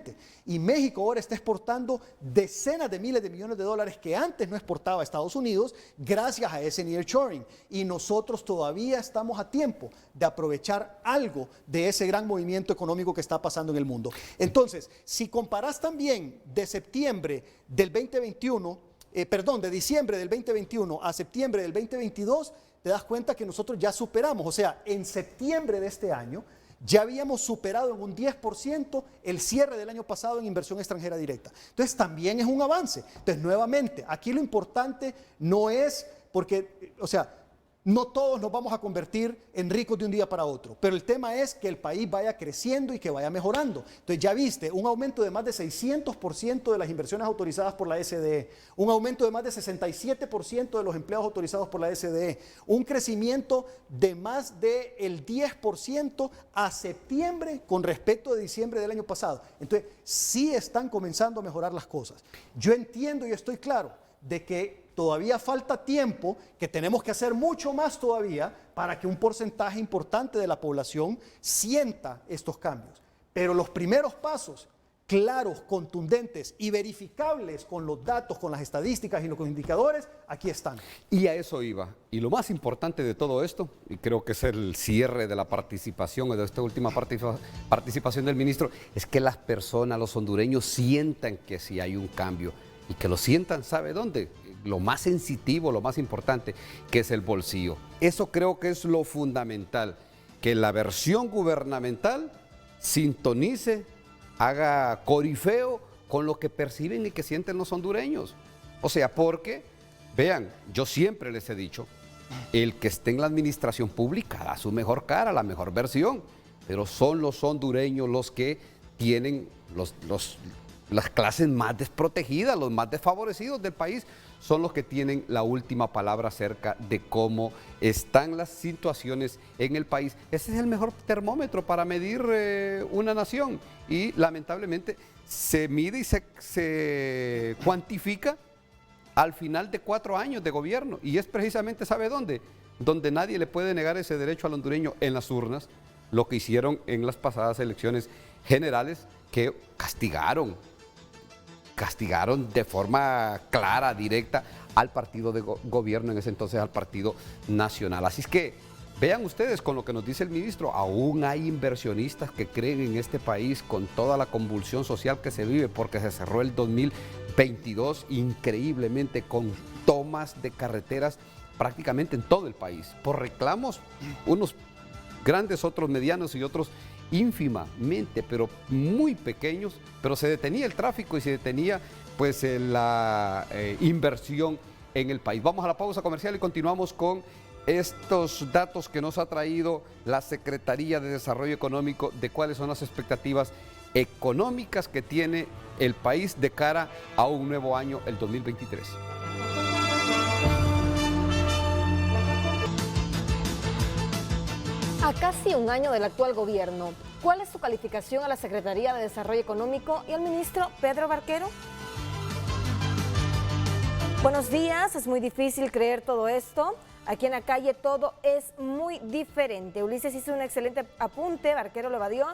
y México ahora está exportando decenas de miles de millones de dólares que antes no exportaba a Estados Unidos gracias a ese nearshoring. Y nosotros todavía estamos a tiempo de aprovechar algo de ese gran movimiento económico que está pasando en el mundo. Entonces, si comparás también de septiembre del 2021, de diciembre del 2021 a septiembre del 2022, te das cuenta que nosotros ya superamos, o sea, en septiembre de este año, ya habíamos superado en un 10% el cierre del año pasado en inversión extranjera directa. Entonces también es un avance. Entonces nuevamente, aquí lo importante no es porque, o sea, no todos nos vamos a convertir en ricos de un día para otro, pero el tema es que el país vaya creciendo y que vaya mejorando. Entonces ya viste un aumento de más de 600% de las inversiones autorizadas por la SDE, un aumento de más de 67% de los empleados autorizados por la SDE, un crecimiento de más del 10% a septiembre con respecto de diciembre del año pasado. Entonces sí están comenzando a mejorar las cosas. Yo entiendo y estoy claro de que todavía falta tiempo, que tenemos que hacer mucho más todavía para que un porcentaje importante de la población sienta estos cambios. Pero los primeros pasos, claros, contundentes y verificables con los datos, con las estadísticas y los indicadores, aquí están. Y a eso iba. Y lo más importante de todo esto, y creo que es el cierre de la participación, o de esta última participación del ministro, es que las personas, los hondureños, sientan que sí hay un cambio. Y que lo sientan, ¿sabe dónde? Lo más sensitivo, lo más importante, que es el bolsillo. Eso creo que es lo fundamental, que la versión gubernamental sintonice, haga corifeo con lo que perciben y que sienten los hondureños. O sea, porque, vean, yo siempre les he dicho, el que esté en la administración pública da su mejor cara, la mejor versión, pero son los hondureños los que tienen las clases más desprotegidas, los más desfavorecidos del país, son los que tienen la última palabra acerca de cómo están las situaciones en el país. Ese es el mejor termómetro para medir una nación y lamentablemente se mide y se cuantifica al final de 4 años de gobierno y es precisamente, ¿sabe dónde? Donde nadie le puede negar ese derecho al hondureño en las urnas, lo que hicieron en las pasadas elecciones generales que castigaron de forma clara, directa al partido de gobierno, en ese entonces al Partido Nacional. Así es que vean ustedes con lo que nos dice el ministro, aún hay inversionistas que creen en este país con toda la convulsión social que se vive porque se cerró el 2022 increíblemente con tomas de carreteras prácticamente en todo el país, por reclamos, unos grandes, otros medianos y otros ínfimamente, pero muy pequeños, pero se detenía el tráfico y se detenía pues la inversión en el país. Vamos a la pausa comercial y continuamos con estos datos que nos ha traído la Secretaría de Desarrollo Económico de cuáles son las expectativas económicas que tiene el país de cara a un nuevo año, el 2023. A casi un año del actual gobierno, ¿cuál es su calificación a la Secretaría de Desarrollo Económico y al ministro Pedro Barquero? Buenos días, es muy difícil creer todo esto. Aquí en la calle todo es muy diferente. Ulises hizo un excelente apunte, Barquero lo evadió.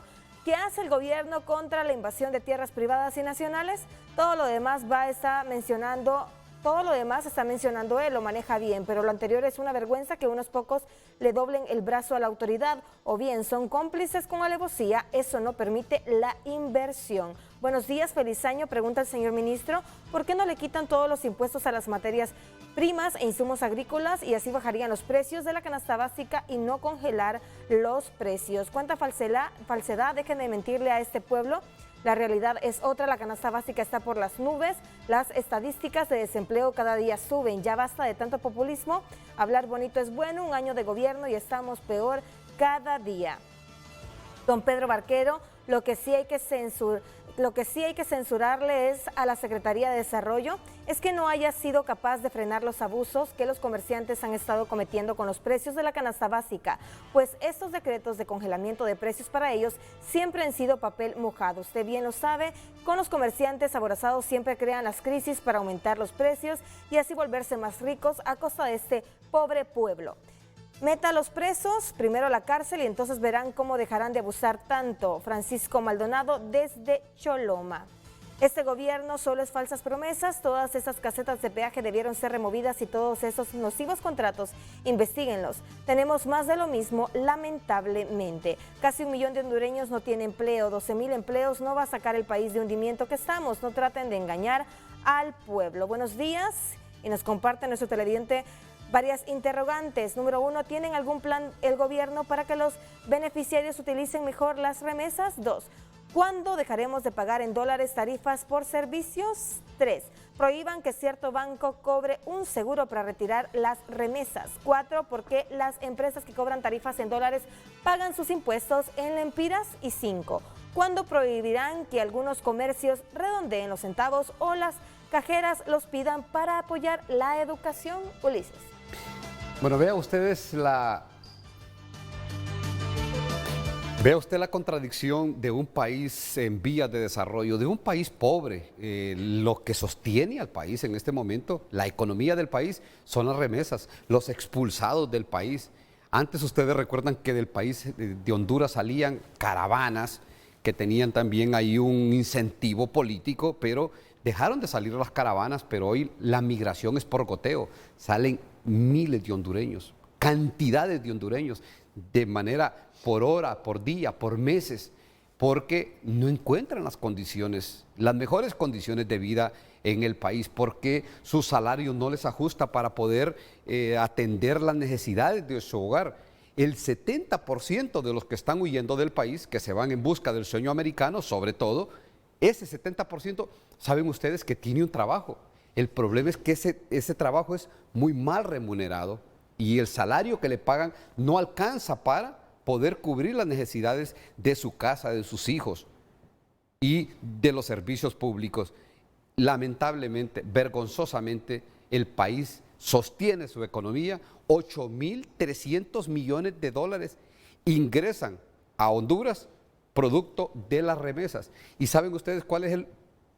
¿Qué hace el gobierno contra la invasión de tierras privadas y nacionales? Todo lo demás está mencionando él, lo maneja bien, pero lo anterior es una vergüenza que unos pocos le doblen el brazo a la autoridad o bien son cómplices con alevosía, eso no permite la inversión. Buenos días, feliz año, pregunta el señor ministro, ¿por qué no le quitan todos los impuestos a las materias primas e insumos agrícolas y así bajarían los precios de la canasta básica y no congelar los precios? ¿Cuánta falsedad? Dejen de mentirle a este pueblo. La realidad es otra, la canasta básica está por las nubes, las estadísticas de desempleo cada día suben, ya basta de tanto populismo, hablar bonito es bueno, un año de gobierno y estamos peor cada día. Don Pedro Barquero, lo que sí hay que censurarle es a la Secretaría de Desarrollo, es que no haya sido capaz de frenar los abusos que los comerciantes han estado cometiendo con los precios de la canasta básica, pues estos decretos de congelamiento de precios para ellos siempre han sido papel mojado. Usted bien lo sabe, con los comerciantes aborazados siempre crean las crisis para aumentar los precios y así volverse más ricos a costa de este pobre pueblo. Meta a los presos, primero a la cárcel y entonces verán cómo dejarán de abusar tanto. Francisco Maldonado desde Choloma. Este gobierno solo es falsas promesas, todas esas casetas de peaje debieron ser removidas y todos esos nocivos contratos, investíguenlos. Tenemos más de lo mismo, lamentablemente. Casi 1 millón de hondureños no tienen empleo, 12,000 empleos no va a sacar el país de hundimiento que estamos. No traten de engañar al pueblo. Buenos días, y nos comparte nuestro televidente varias interrogantes. Número 1, ¿tienen algún plan el gobierno para que los beneficiarios utilicen mejor las remesas? 2, ¿cuándo dejaremos de pagar en dólares tarifas por servicios? 3, prohíban que cierto banco cobre un seguro para retirar las remesas. 4, ¿por qué las empresas que cobran tarifas en dólares pagan sus impuestos en lempiras? Y 5, ¿cuándo prohibirán que algunos comercios redondeen los centavos o las cajeras los pidan para apoyar la educación? Ulises. Bueno, vea usted la contradicción de un país en vías de desarrollo, de un país pobre. Lo que sostiene al país en este momento, la economía del país, son las remesas, los expulsados del país. Antes ustedes recuerdan que del país de Honduras salían caravanas que tenían también ahí un incentivo político, pero dejaron de salir las caravanas, pero hoy la migración es por goteo. Salen miles de hondureños, cantidades de hondureños, de manera por hora, por día, por meses, porque no encuentran las condiciones, las mejores condiciones de vida en el país, porque su salario no les ajusta para poder atender las necesidades de su hogar. El 70% de los que están huyendo del país, que se van en busca del sueño americano, sobre todo, ese 70%, saben ustedes que tiene un trabajo. El problema es que ese trabajo es muy mal remunerado y el salario que le pagan no alcanza para poder cubrir las necesidades de su casa, de sus hijos y de los servicios públicos. Lamentablemente, vergonzosamente, el país sostiene su economía. 8.300 millones de dólares ingresan a Honduras producto de las remesas. ¿Y saben ustedes cuál es el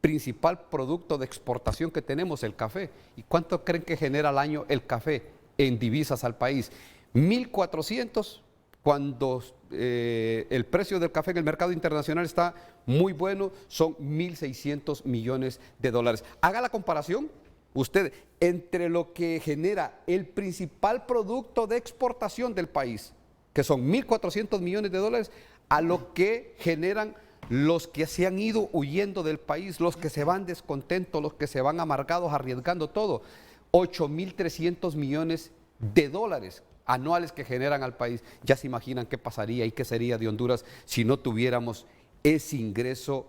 principal producto de exportación que tenemos? El café. ¿Y cuánto creen que genera al año el café en divisas al país? 1.400, cuando el precio del café en el mercado internacional está muy bueno, son 1.600 millones de dólares. Haga la comparación usted entre lo que genera el principal producto de exportación del país, que son 1.400 millones de dólares, a lo que generan los que se han ido huyendo del país, los que se van descontentos, los que se van amargados, arriesgando todo. 8.300 millones de dólares anuales que generan al país. Ya se imaginan qué pasaría y qué sería de Honduras si no tuviéramos ese ingreso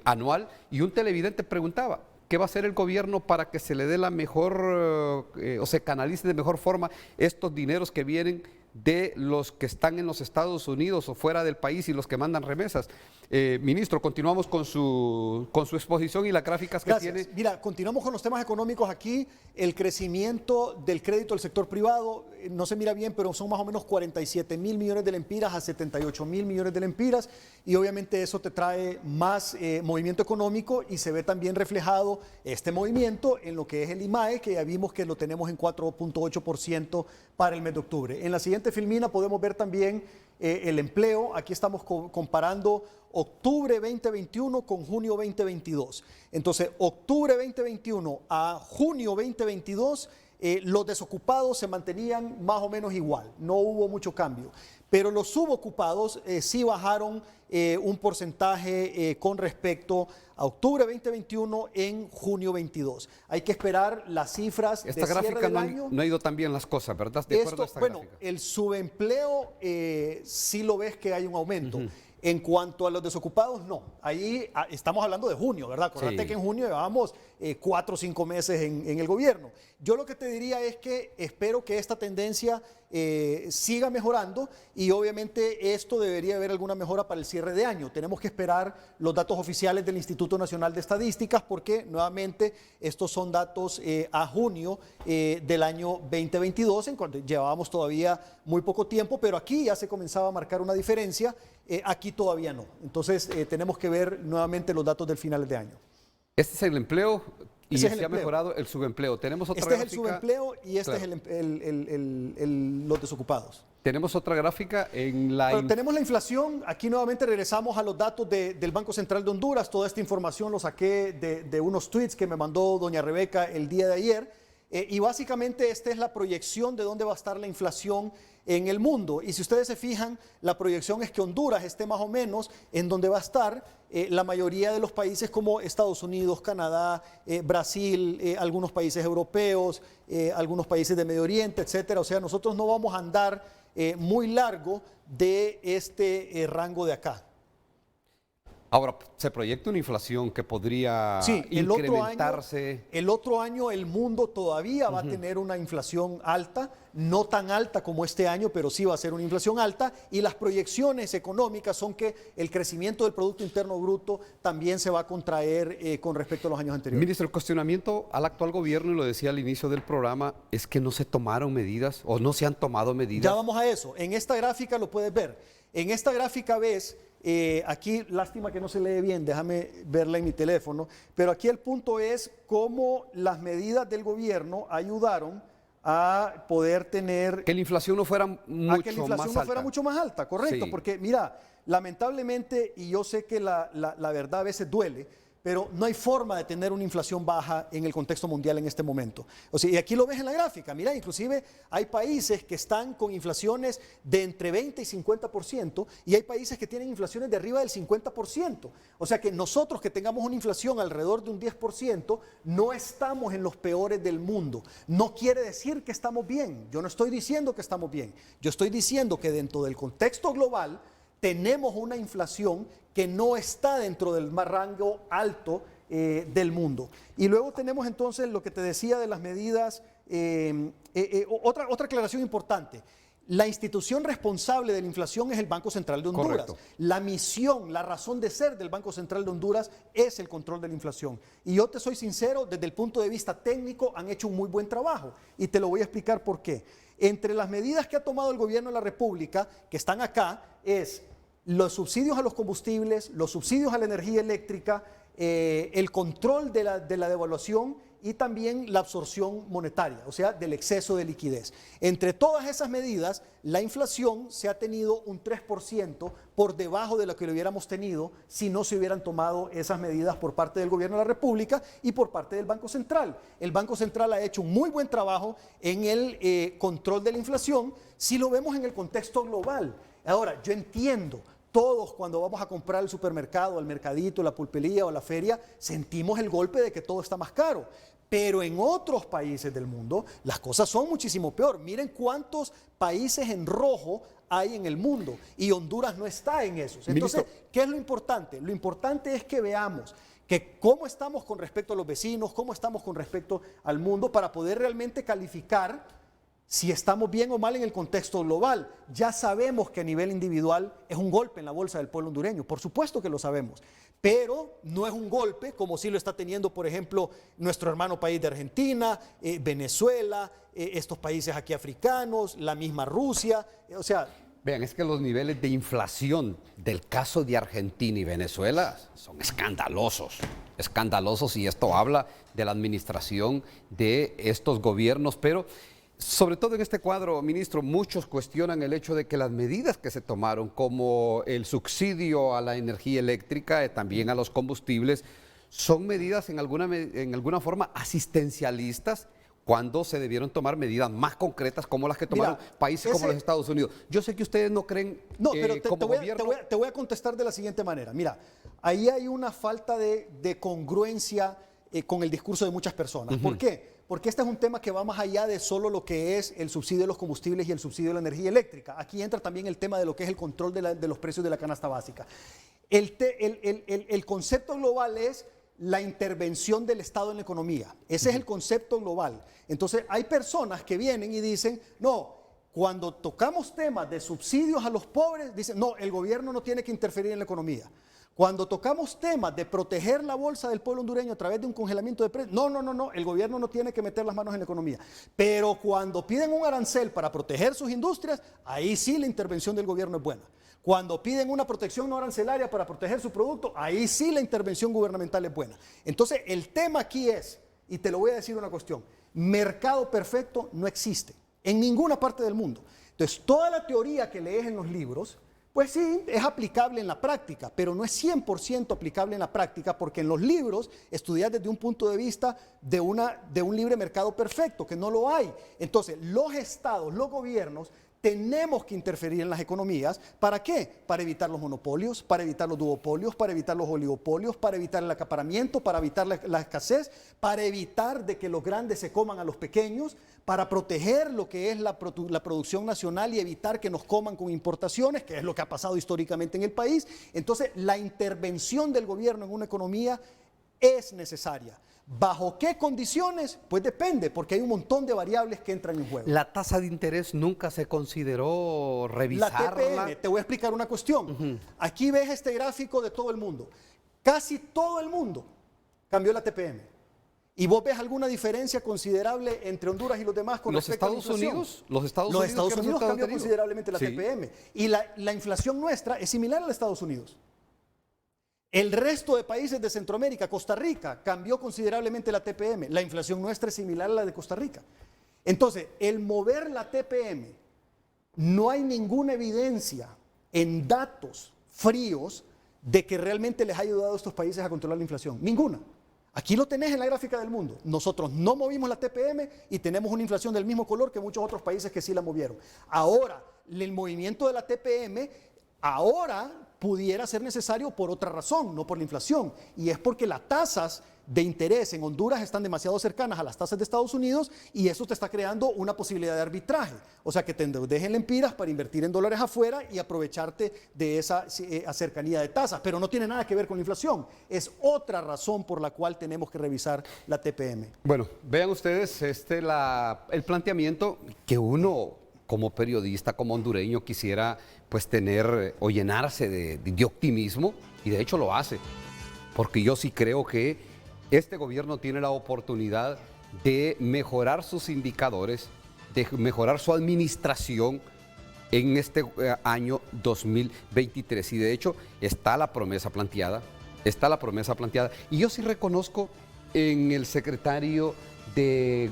anual. Y un televidente preguntaba, ¿qué va a hacer el gobierno para que se le dé la mejor, o se canalice de mejor forma estos dineros que vienen de los que están en los Estados Unidos o fuera del país y los que mandan remesas? Ministro, continuamos con su exposición y las gráficas que tiene. Mira, continuamos con los temas económicos aquí. El crecimiento del crédito del sector privado, no se mira bien, pero son más o menos 47,000 millones de lempiras a 78,000 millones de lempiras, y obviamente eso te trae más movimiento económico, y se ve también reflejado este movimiento en lo que es el IMAE, que ya vimos que lo tenemos en 4.8% para el mes de octubre. En la siguiente filmina podemos ver también el empleo. Aquí estamos comparando octubre 2021 con junio 2022. Entonces, octubre 2021 a junio 2022, los desocupados se mantenían más o menos igual, no hubo mucho cambio. Pero los subocupados sí bajaron un porcentaje con respecto a octubre 2021 en junio 22. Hay que esperar las cifras de cierre del año. Esta gráfica no ha ido tan bien las cosas, ¿verdad? De acuerdo a esta gráfica. El subempleo sí lo ves que hay un aumento. En cuanto a los desocupados, no. Ahí estamos hablando de junio, ¿verdad? Acuérdate que en junio llevamos 4 o 5 meses en el gobierno. Yo lo que te diría es que espero que esta tendencia siga mejorando, y obviamente esto debería haber alguna mejora para el cierre de año. Tenemos que esperar los datos oficiales del Instituto Nacional de Estadísticas, porque nuevamente estos son datos a junio del año 2022, en cuanto llevábamos todavía muy poco tiempo, pero aquí ya se comenzaba a marcar una diferencia, aquí todavía no. Entonces tenemos que ver nuevamente los datos del final de año. Este es el empleo Y Ese es se el ha empleo. mejorado el subempleo. Tenemos otra Este es el gráfica. subempleo y este Claro. es los desocupados. Tenemos otra gráfica en la... Bueno, tenemos la inflación. Aquí nuevamente regresamos a los datos del Banco Central de Honduras. Toda esta información lo saqué de unos tweets que me mandó doña Rebeca el día de ayer. Y básicamente esta es la proyección de dónde va a estar la inflación en el mundo. Y si ustedes se fijan, la proyección es que Honduras esté más o menos en donde va a estar la mayoría de los países como Estados Unidos, Canadá, Brasil, algunos países europeos, algunos países de Medio Oriente, etcétera. O sea, nosotros no vamos a andar muy largo de este rango de acá. Ahora, se proyecta una inflación que podría incrementarse. El otro año el mundo todavía va a tener una inflación alta, no tan alta como este año, pero sí va a ser una inflación alta, y las proyecciones económicas son que el crecimiento del Producto Interno Bruto también se va a contraer con respecto a los años anteriores. Ministro, el cuestionamiento al actual gobierno, y lo decía al inicio del programa, es que no se tomaron medidas o no se han tomado medidas. Ya vamos a eso. En esta gráfica lo puedes ver. En esta gráfica ves... aquí, lástima que no se lee bien, déjame verla en mi teléfono, pero aquí el punto es cómo las medidas del gobierno ayudaron a poder tener... Que la inflación no fuera mucho que la inflación más no alta. fuera mucho más alta, correcto, Sí. porque mira, lamentablemente, y yo sé que la verdad a veces duele, pero no hay forma de tener una inflación baja en el contexto mundial en este momento. O sea, y aquí lo ves en la gráfica, mira, inclusive hay países que están con inflaciones de entre 20 y 50%, y hay países que tienen inflaciones de arriba del 50%. O sea que nosotros que tengamos una inflación alrededor de un 10%, no estamos en los peores del mundo. No quiere decir que estamos bien. Yo no estoy diciendo que estamos bien. Yo estoy diciendo que dentro del contexto global tenemos una inflación que no está dentro del rango alto del mundo. Y luego tenemos entonces lo que te decía de las medidas, otra aclaración importante. La institución responsable de la inflación es el Banco Central de Honduras. Correcto. La misión, la razón de ser del Banco Central de Honduras es el control de la inflación. Y yo te soy sincero, desde el punto de vista técnico han hecho un muy buen trabajo. Y te lo voy a explicar por qué. Entre las medidas que ha tomado el gobierno de la República, que están acá, es los subsidios a los combustibles, los subsidios a la energía eléctrica, el control de la devaluación y también la absorción monetaria, o sea, del exceso de liquidez. Entre todas esas medidas, la inflación se ha tenido un 3% por debajo de lo que lo hubiéramos tenido si no se hubieran tomado esas medidas por parte del gobierno de la República y por parte del Banco Central. El Banco Central ha hecho un muy buen trabajo en el control de la inflación si lo vemos en el contexto global. Ahora, yo entiendo, todos cuando vamos a comprar al supermercado, al mercadito, la pulpería o la feria, sentimos el golpe de que todo está más caro. Pero en otros países del mundo las cosas son muchísimo peor. Miren cuántos países en rojo hay en el mundo y Honduras no está en esos. Entonces, ¿qué es lo importante? Lo importante es que veamos que cómo estamos con respecto a los vecinos, cómo estamos con respecto al mundo para poder realmente calificar si estamos bien o mal en el contexto global. Ya sabemos que a nivel individual es un golpe en la bolsa del pueblo hondureño, por supuesto que lo sabemos, pero no es un golpe como si lo está teniendo, por ejemplo, nuestro hermano país de Argentina, Venezuela, estos países aquí africanos, la misma Rusia, o sea... Vean, es que los niveles de inflación del caso de Argentina y Venezuela son escandalosos, y esto habla de la administración de estos gobiernos, pero... Sobre todo en este cuadro, ministro, muchos cuestionan el hecho de que las medidas que se tomaron, como el subsidio a la energía eléctrica, también a los combustibles, son medidas en alguna forma asistencialistas cuando se debieron tomar medidas más concretas como las que tomaron países como los Estados Unidos. Yo sé que ustedes no creen pero como gobierno... te voy a contestar de la siguiente manera. Mira, ahí hay una falta de congruencia con el discurso de muchas personas. ¿Por qué? Porque este es un tema que va más allá de solo lo que es el subsidio de los combustibles y el subsidio de la energía eléctrica. Aquí entra también el tema de lo que es el control de los precios de la canasta básica. El concepto global es la intervención del Estado en la economía. Ese es el concepto global. Entonces, hay personas que vienen y dicen, no, cuando tocamos temas de subsidios a los pobres, dicen, no, el gobierno no tiene que interferir en la economía. Cuando tocamos temas de proteger la bolsa del pueblo hondureño a través de un congelamiento de precios, no, el gobierno no tiene que meter las manos en la economía. Pero cuando piden un arancel para proteger sus industrias, ahí sí la intervención del gobierno es buena. Cuando piden una protección no arancelaria para proteger su producto, ahí sí la intervención gubernamental es buena. Entonces, el tema aquí es Y te lo voy a decir una cuestión. Mercado perfecto no existe en ninguna parte del mundo. Entonces, toda la teoría que lees en los libros, pues sí, es aplicable en la práctica, pero no es 100% aplicable en la práctica, porque en los libros estudias desde un punto de vista de un libre mercado perfecto, que no lo hay. Entonces, los estados, los gobiernos, tenemos que interferir en las economías. ¿Para qué? Para evitar los monopolios, para evitar los duopolios, para evitar los oligopolios, para evitar el acaparamiento, para evitar la escasez, para evitar de que los grandes se coman a los pequeños, para proteger lo que es la producción nacional y evitar que nos coman con importaciones, que es lo que ha pasado históricamente en el país. Entonces, la intervención del gobierno en una economía es necesaria. ¿Bajo qué condiciones? Pues depende, porque hay un montón de variables que entran en juego. ¿La tasa de interés nunca se consideró revisarla? La TPM, te voy a explicar una cuestión. Aquí ves este gráfico de todo el mundo. Casi todo el mundo cambió la TPM. ¿Y vos ves alguna diferencia considerable entre Honduras y los demás con respecto a la inflación? Los Estados Unidos cambió considerablemente la TPM. Y la inflación nuestra es similar a la de Estados Unidos. El resto de países de Centroamérica, Costa Rica, cambió considerablemente la TPM. La inflación nuestra es similar a la de Costa Rica. Entonces, el mover la TPM, no hay ninguna evidencia en datos fríos de que realmente les ha ayudado a estos países a controlar la inflación. Ninguna. Aquí lo tenés en la gráfica del mundo. Nosotros no movimos la TPM y tenemos una inflación del mismo color que muchos otros países que sí la movieron. Ahora, el movimiento de la TPM, ahora pudiera ser necesario por otra razón, no por la inflación, y es porque las tasas de interés en Honduras están demasiado cercanas a las tasas de Estados Unidos y eso te está creando una posibilidad de arbitraje, o sea que te endeudes en lempiras para invertir en dólares afuera y aprovecharte de esa cercanía de tasas, pero no tiene nada que ver con la inflación, es otra razón por la cual tenemos que revisar la TPM. Bueno, vean ustedes el planteamiento que uno como periodista, como hondureño, quisiera pues tener o llenarse de optimismo, y de hecho lo hace, porque yo sí creo que este gobierno tiene la oportunidad de mejorar sus indicadores, de mejorar su administración en este año 2023, y de hecho está la promesa planteada, y yo sí reconozco en el secretario de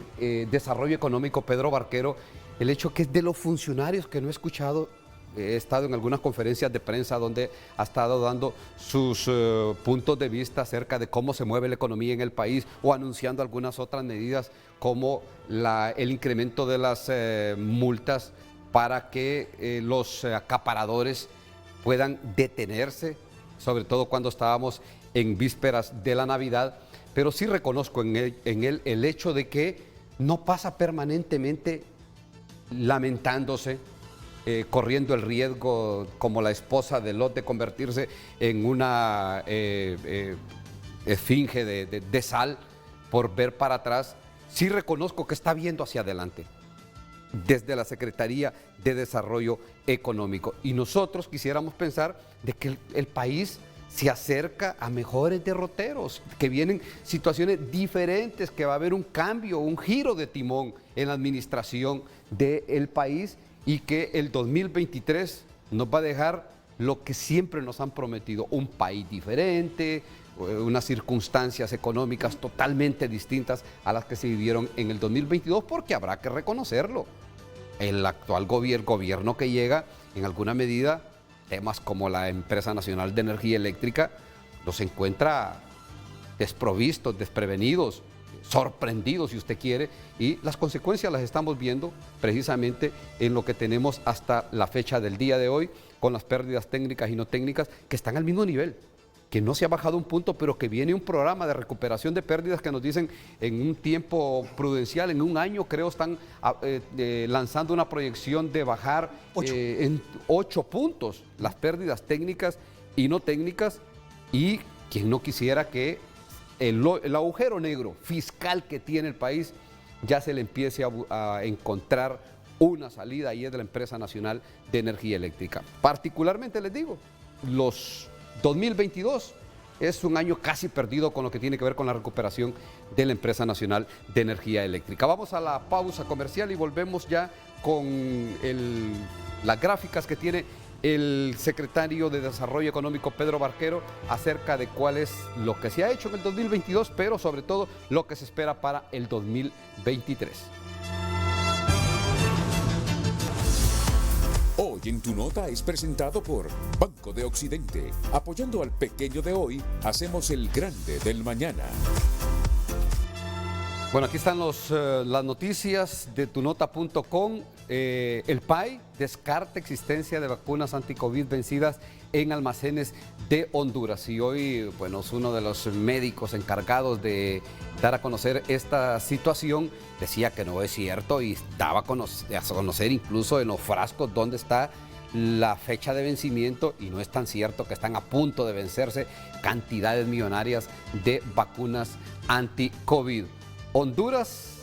Desarrollo Económico, Pedro Barquero, el hecho que es de los funcionarios que no he escuchado. He estado en algunas conferencias de prensa donde ha estado dando sus puntos de vista acerca de cómo se mueve la economía en el país o anunciando algunas otras medidas como el incremento de las multas para que los acaparadores puedan detenerse, sobre todo cuando estábamos en vísperas de la Navidad. Pero sí reconozco en él el hecho de que no pasa permanentemente lamentándose, corriendo el riesgo como la esposa de Lot de convertirse en una esfinge de sal por ver para atrás. Sí reconozco que está viendo hacia adelante desde la Secretaría de Desarrollo Económico, y nosotros quisiéramos pensar de que el país se acerca a mejores derroteros, que vienen situaciones diferentes, que va a haber un cambio, un giro de timón en la administración del país, y que el 2023 nos va a dejar lo que siempre nos han prometido: un país diferente, unas circunstancias económicas totalmente distintas a las que se vivieron en el 2022, porque habrá que reconocerlo. El actual gobierno que llega, en alguna medida, temas como la Empresa Nacional de Energía Eléctrica los encuentra desprovistos, desprevenidos, sorprendidos, si usted quiere, y las consecuencias las estamos viendo precisamente en lo que tenemos hasta la fecha del día de hoy, con las pérdidas técnicas y no técnicas que están al mismo nivel, que no se ha bajado un punto, pero que viene un programa de recuperación de pérdidas que nos dicen en un tiempo prudencial, en un año creo están lanzando una proyección de bajar en 8 puntos las pérdidas técnicas y no técnicas, y quien no quisiera que el agujero negro fiscal que tiene el país ya se le empiece a encontrar una salida, y es de la Empresa Nacional de Energía Eléctrica. Particularmente les digo, los 2022 es un año casi perdido con lo que tiene que ver con la recuperación de la Empresa Nacional de Energía Eléctrica. Vamos a la pausa comercial y volvemos ya con las gráficas que tiene el secretario de Desarrollo Económico, Pedro Barquero, acerca de cuál es lo que se ha hecho en el 2022, pero sobre todo lo que se espera para el 2023. Hoy en Tu Nota es presentado por Banco de Occidente. Apoyando al pequeño de hoy, hacemos el grande del mañana. Bueno, aquí están las noticias de tunota.com. El PAI descarta existencia de vacunas anti-COVID vencidas en almacenes de Honduras. Y hoy, bueno, es uno de los médicos encargados de dar a conocer esta situación. Decía que no es cierto y daba a conocer incluso en los frascos dónde está la fecha de vencimiento, y no es tan cierto que están a punto de vencerse cantidades millonarias de vacunas anti-COVID. Honduras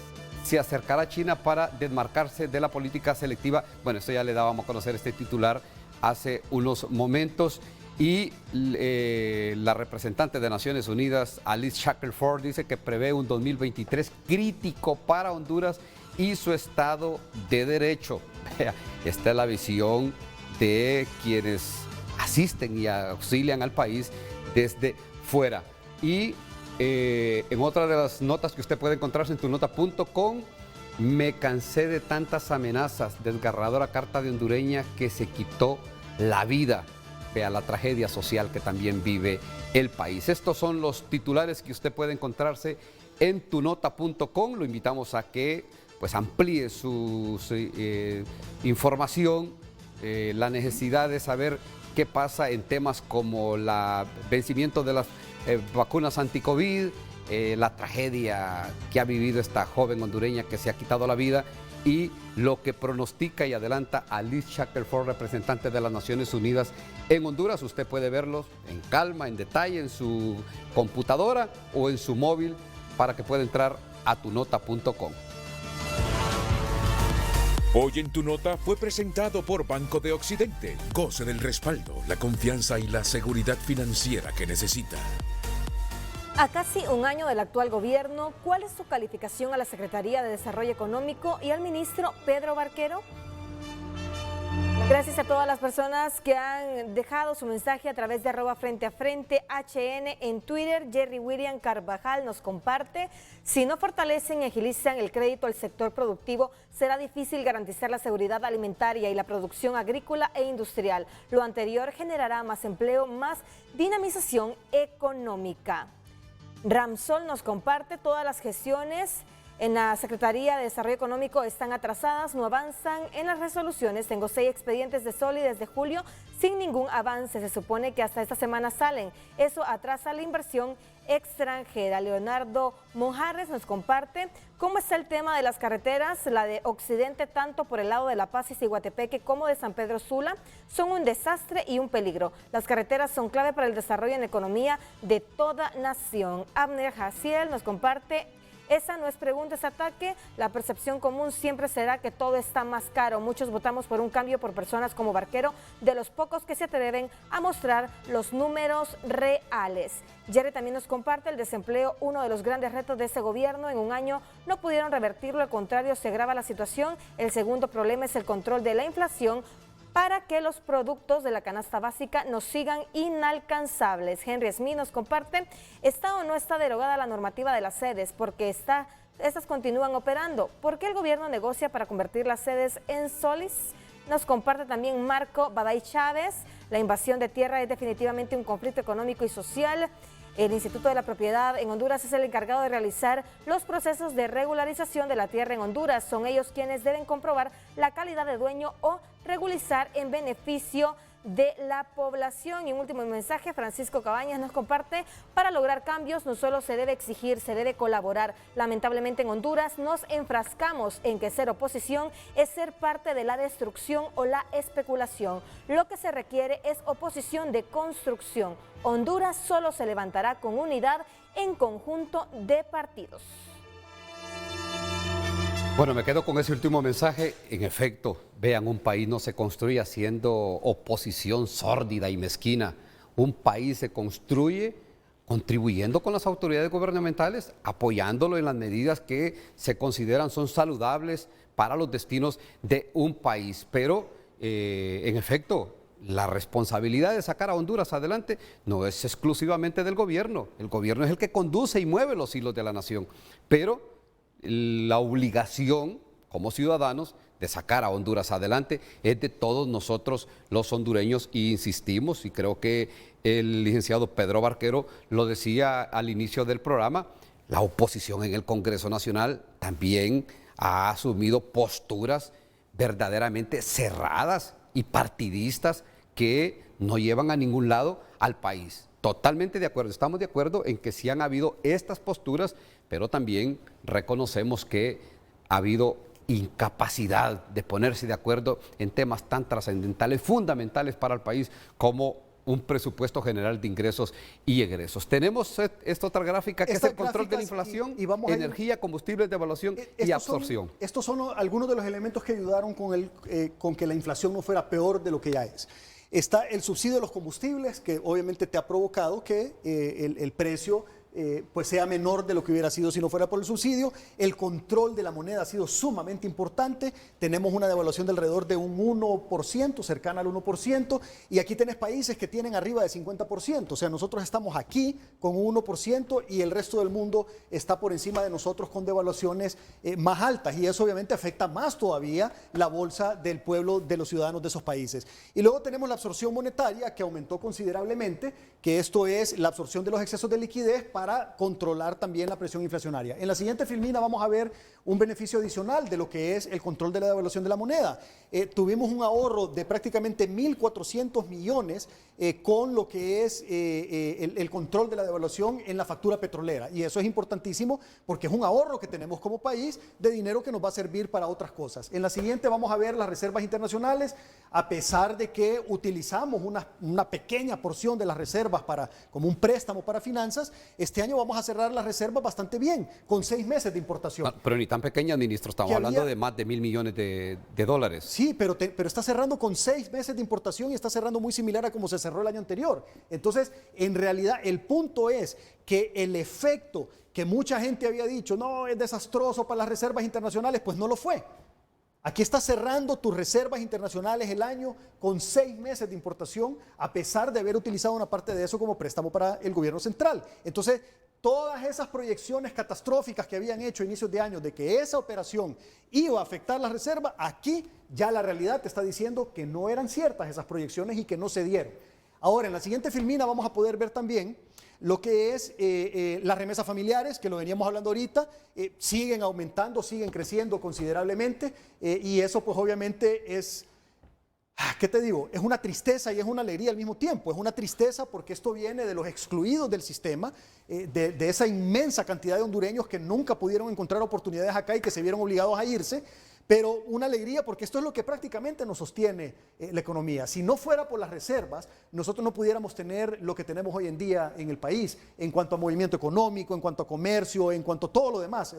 se acercará a China para desmarcarse de la política selectiva. Bueno, esto ya le dábamos a conocer este titular hace unos momentos. Y la representante de Naciones Unidas, Alice Shackelford, dice que prevé un 2023 crítico para Honduras y su Estado de Derecho. Esta es la visión de quienes asisten y auxilian al país desde fuera. Y en otra de las notas que usted puede encontrarse en tunota.com, me cansé de tantas amenazas, desgarradora carta de hondureña que se quitó la vida. Vea la tragedia social que también vive el país. Estos son los titulares que usted puede encontrarse en tunota.com. Lo invitamos a que pues amplíe su información, la necesidad de saber qué pasa en temas como el vencimiento de las vacunas anti-COVID, la tragedia que ha vivido esta joven hondureña que se ha quitado la vida, y lo que pronostica y adelanta Alice Shackelford, representante de las Naciones Unidas en Honduras. Usted puede verlos en calma, en detalle, en su computadora o en su móvil, para que pueda entrar a tunota.com. Hoy en Tu Nota fue presentado por Banco de Occidente. Goce del respaldo, la confianza y la seguridad financiera que necesita. A casi un año del actual gobierno, ¿cuál es su calificación a la Secretaría de Desarrollo Económico y al ministro Pedro Barquero? Gracias a todas las personas que han dejado su mensaje a través de @FrenteAFrente HN en Twitter. Jerry William Carvajal nos comparte: si no fortalecen y agilizan el crédito al sector productivo, será difícil garantizar la seguridad alimentaria y la producción agrícola e industrial. Lo anterior generará más empleo, más dinamización económica. Ramsol nos comparte: todas las gestiones en la Secretaría de Desarrollo Económico están atrasadas, no avanzan en las resoluciones. Tengo 6 expedientes de Soli desde julio sin ningún avance. Se supone que hasta esta semana salen. Eso atrasa la inversión extranjera. Leonardo Monjarres nos comparte: ¿cómo está el tema de las carreteras? La de Occidente, tanto por el lado de La Paz y Ciguatepeque como de San Pedro Sula, son un desastre y un peligro. Las carreteras son clave para el desarrollo en la economía de toda nación. Abner Jaciel nos comparte: esa no es pregunta, es ataque. La percepción común siempre será que todo está más caro. Muchos votamos por un cambio por personas como Barquero, de los pocos que se atreven a mostrar los números reales. Jerry también nos comparte: el desempleo, uno de los grandes retos de este gobierno. En un año no pudieron revertirlo, al contrario, se agrava la situación. El segundo problema es el control de la inflación, para que los productos de la canasta básica no sigan inalcanzables. Henry Smith nos comparte: ¿está o no está derogada la normativa de las sedes? Porque estas continúan operando. ¿Por qué el gobierno negocia para convertir las sedes en solis? Nos comparte también Marco Baday Chávez: la invasión de tierra es definitivamente un conflicto económico y social. El Instituto de la Propiedad en Honduras es el encargado de realizar los procesos de regularización de la tierra en Honduras. Son ellos quienes deben comprobar la calidad de dueño o regularizar en beneficio de la población. Y un último mensaje, Francisco Cabañas nos comparte: para lograr cambios no solo se debe exigir, se debe colaborar. Lamentablemente en Honduras nos enfrascamos en que ser oposición es ser parte de la destrucción o la especulación. Lo que se requiere es oposición de construcción. Honduras solo se levantará con unidad en conjunto de partidos. Bueno, me quedo con ese último mensaje. En efecto, vean, un país no se construye haciendo oposición sórdida y mezquina. Un país se construye contribuyendo con las autoridades gubernamentales, apoyándolo en las medidas que se consideran son saludables para los destinos de un país. Pero, en efecto, la responsabilidad de sacar a Honduras adelante no es exclusivamente del gobierno. El gobierno es el que conduce y mueve los hilos de la nación, pero la obligación como ciudadanos de sacar a Honduras adelante es de todos nosotros los hondureños, y insistimos, y creo que el licenciado Pedro Barquero lo decía al inicio del programa, la oposición en el Congreso Nacional también ha asumido posturas verdaderamente cerradas y partidistas que no llevan a ningún lado al país. Totalmente de acuerdo, estamos de acuerdo en que sí han habido estas posturas, pero también reconocemos que ha habido incapacidad de ponerse de acuerdo en temas tan trascendentales, fundamentales para el país, como un presupuesto general de ingresos y egresos. Tenemos esta otra gráfica que es el control de la inflación, energía, combustibles de evaluación y absorción. Estos son algunos de los elementos que ayudaron con que la inflación no fuera peor de lo que ya es. Está el subsidio de los combustibles, que obviamente te ha provocado que el precio pues sea menor de lo que hubiera sido si no fuera por el subsidio. El control de la moneda ha sido sumamente importante. Tenemos una devaluación de alrededor de un 1%, cercana al 1%, y aquí tenés países que tienen arriba de 50%. O sea, nosotros estamos aquí con un 1% y el resto del mundo está por encima de nosotros con devaluaciones más altas, y eso obviamente afecta más todavía la bolsa del pueblo, de los ciudadanos de esos países. Y luego tenemos la absorción monetaria, que aumentó considerablemente, que esto es la absorción de los excesos de liquidez para controlar también la presión inflacionaria. En la siguiente filmina vamos a ver un beneficio adicional de lo que es el control de la devaluación de la moneda. Tuvimos un ahorro de prácticamente 1.400 millones con lo que es el control de la devaluación en la factura petrolera, y eso es importantísimo porque es un ahorro que tenemos como país de dinero que nos va a servir para otras cosas. En la siguiente vamos a ver las reservas internacionales. A pesar de que utilizamos una pequeña porción de las reservas como un préstamo para finanzas, este año vamos a cerrar las reservas bastante bien, con 6 meses de importación. Pero ni tan pequeña, ministro, estamos hablando de más de 1.000 millones de dólares. Sí, pero está cerrando con 6 meses de importación y está cerrando muy similar a como se cerró el año anterior. Entonces, en realidad, el punto es que el efecto que mucha gente había dicho, no, es desastroso para las reservas internacionales, pues no lo fue. Aquí estás cerrando tus reservas internacionales el año con 6 meses de importación, a pesar de haber utilizado una parte de eso como préstamo para el gobierno central. Entonces, todas esas proyecciones catastróficas que habían hecho a inicios de año de que esa operación iba a afectar las reservas, aquí ya la realidad te está diciendo que no eran ciertas esas proyecciones y que no se dieron. Ahora, en la siguiente filmina vamos a poder ver también lo que es las remesas familiares, que lo veníamos hablando ahorita, siguen aumentando, siguen creciendo considerablemente, y eso pues obviamente es, ¿qué te digo? Es una tristeza y es una alegría al mismo tiempo. Es una tristeza porque esto viene de los excluidos del sistema, de esa inmensa cantidad de hondureños que nunca pudieron encontrar oportunidades acá y que se vieron obligados a irse. Pero una alegría porque esto es lo que prácticamente nos sostiene la economía. Si no fuera por las reservas, nosotros no pudiéramos tener lo que tenemos hoy en día en el país en cuanto a movimiento económico, en cuanto a comercio, en cuanto a todo lo demás.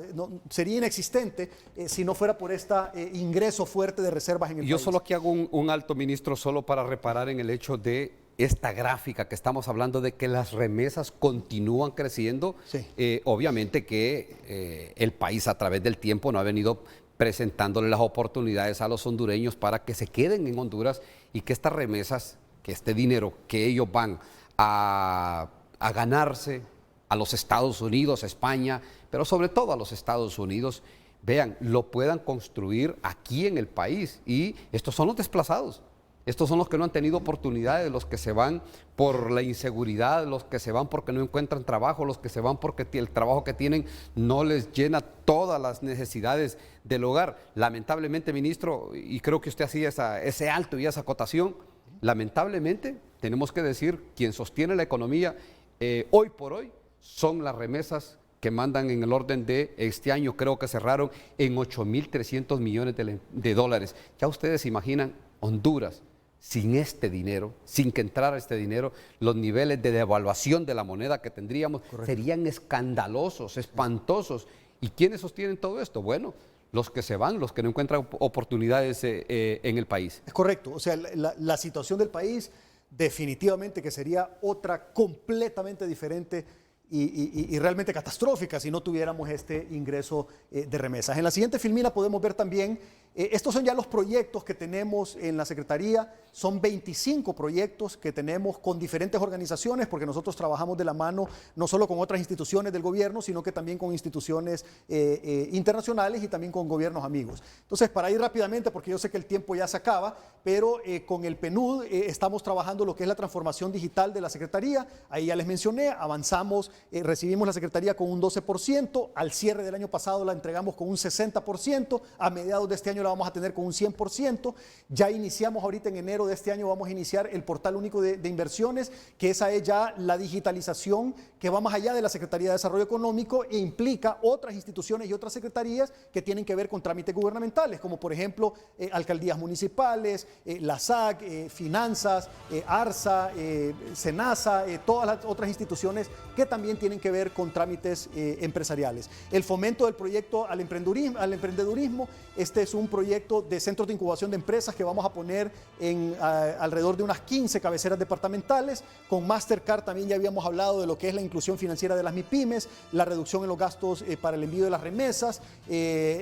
Sería inexistente si no fuera por este ingreso fuerte de reservas en el país. Yo solo aquí hago un alto, ministro, solo para reparar en el hecho de esta gráfica que estamos hablando de que las remesas continúan creciendo. Sí. Obviamente que el país a través del tiempo no ha venido presentándole las oportunidades a los hondureños para que se queden en Honduras y que estas remesas, que este dinero que ellos van a ganarse a los Estados Unidos, a España, pero sobre todo a los Estados Unidos, vean, lo puedan construir aquí en el país. Y estos son los desplazados. Estos son los que no han tenido oportunidades, los que se van por la inseguridad, los que se van porque no encuentran trabajo, los que se van porque el trabajo que tienen no les llena todas las necesidades del hogar. Lamentablemente, ministro, y creo que usted hacía ese alto y esa acotación, lamentablemente tenemos que decir, quien sostiene la economía hoy por hoy son las remesas que mandan en el orden de este año, creo que cerraron en 8.300 millones de dólares. Ya ustedes imaginan Honduras sin este dinero, sin que entrara este dinero, los niveles de devaluación de la moneda que tendríamos serían escandalosos, espantosos. ¿Y quiénes sostienen todo esto? Bueno, los que se van, los que no encuentran oportunidades en el país. Es correcto, o sea, la situación del país definitivamente que sería otra completamente diferente y realmente catastrófica si no tuviéramos este ingreso de remesas. En la siguiente filmina podemos ver también Estos son ya los proyectos que tenemos en la Secretaría. Son 25 proyectos que tenemos con diferentes organizaciones, porque nosotros trabajamos de la mano no solo con otras instituciones del gobierno, sino que también con instituciones internacionales y también con gobiernos amigos. Entonces, para ir rápidamente, porque yo sé que el tiempo ya se acaba, pero con el PNUD estamos trabajando lo que es la transformación digital de la Secretaría. Ahí ya les mencioné, avanzamos, recibimos la Secretaría con un 12%, al cierre del año pasado la entregamos con un 60%, a mediados de este año la vamos a tener con un 100%. Ya iniciamos ahorita en enero de este año, vamos a iniciar el portal único de inversiones, que esa es ya la digitalización que va más allá de la Secretaría de Desarrollo Económico e implica otras instituciones y otras secretarías que tienen que ver con trámites gubernamentales, como por ejemplo alcaldías municipales, la SAC, finanzas, ARSA, SENASA, todas las otras instituciones que también tienen que ver con trámites empresariales. El fomento del proyecto al emprendedurismo, este es un proyecto de centros de incubación de empresas que vamos a poner en alrededor de unas 15 cabeceras departamentales. Con Mastercard también ya habíamos hablado de lo que es la inclusión financiera de las MIPYMES, la reducción en los gastos para el envío de las remesas,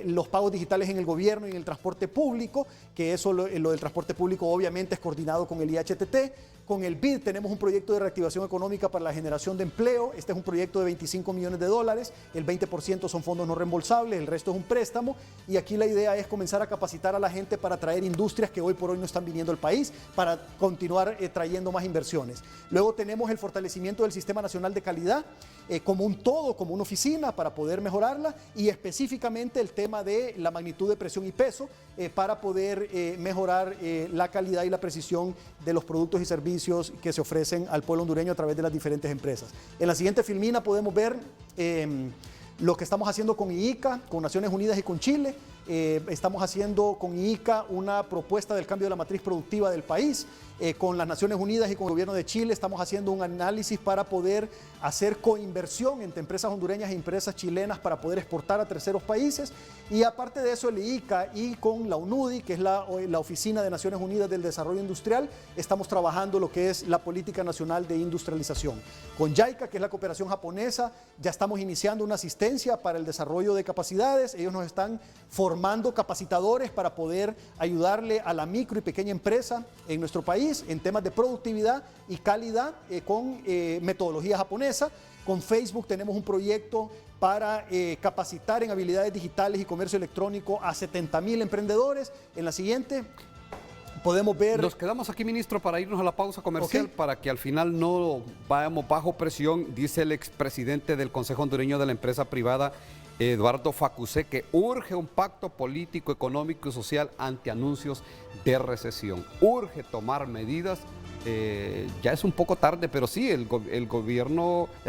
los pagos digitales en el gobierno y en el transporte público, que eso lo del transporte público obviamente es coordinado con el IHTT. Con el BID tenemos un proyecto de reactivación económica para la generación de empleo. Este es un proyecto de 25 millones de dólares, el 20% son fondos no reembolsables, el resto es un préstamo, y aquí la idea es comenzar a capacitar a la gente para traer industrias que hoy por hoy no están viniendo al país, para continuar trayendo más inversiones. Luego tenemos el fortalecimiento del Sistema Nacional de Calidad como un todo, como una oficina para poder mejorarla, y específicamente el tema de la magnitud de presión y peso para poder mejorar la calidad y la precisión de los productos y servicios que se ofrecen al pueblo hondureño a través de las diferentes empresas. En la siguiente filmina podemos ver lo que estamos haciendo con IICA, con Naciones Unidas y con Chile. Estamos haciendo con IICA una propuesta del cambio de la matriz productiva del país. Con las Naciones Unidas y con el gobierno de Chile estamos haciendo un análisis para poder hacer coinversión entre empresas hondureñas e empresas chilenas para poder exportar a terceros países. Y aparte de eso, el IICA y con la UNUDI, que es la Oficina de Naciones Unidas del Desarrollo Industrial, estamos trabajando lo que es la Política Nacional de Industrialización. Con JICA, que es la cooperación japonesa, ya estamos iniciando una asistencia para el desarrollo de capacidades. Ellos nos están formando capacitadores para poder ayudarle a la micro y pequeña empresa en nuestro país en temas de productividad y calidad con metodología japonesa. Con Facebook tenemos un proyecto para capacitar en habilidades digitales y comercio electrónico a 70,000 emprendedores. En la siguiente podemos ver... Nos quedamos aquí, ministro, para irnos a la pausa comercial, Okay. para que al final no vayamos bajo presión. Dice el expresidente del Consejo Hondureño de la Empresa Privada, Eduardo Facusé, que urge un pacto político, económico y social ante anuncios de recesión. Urge tomar medidas. Ya es un poco tarde, pero sí, el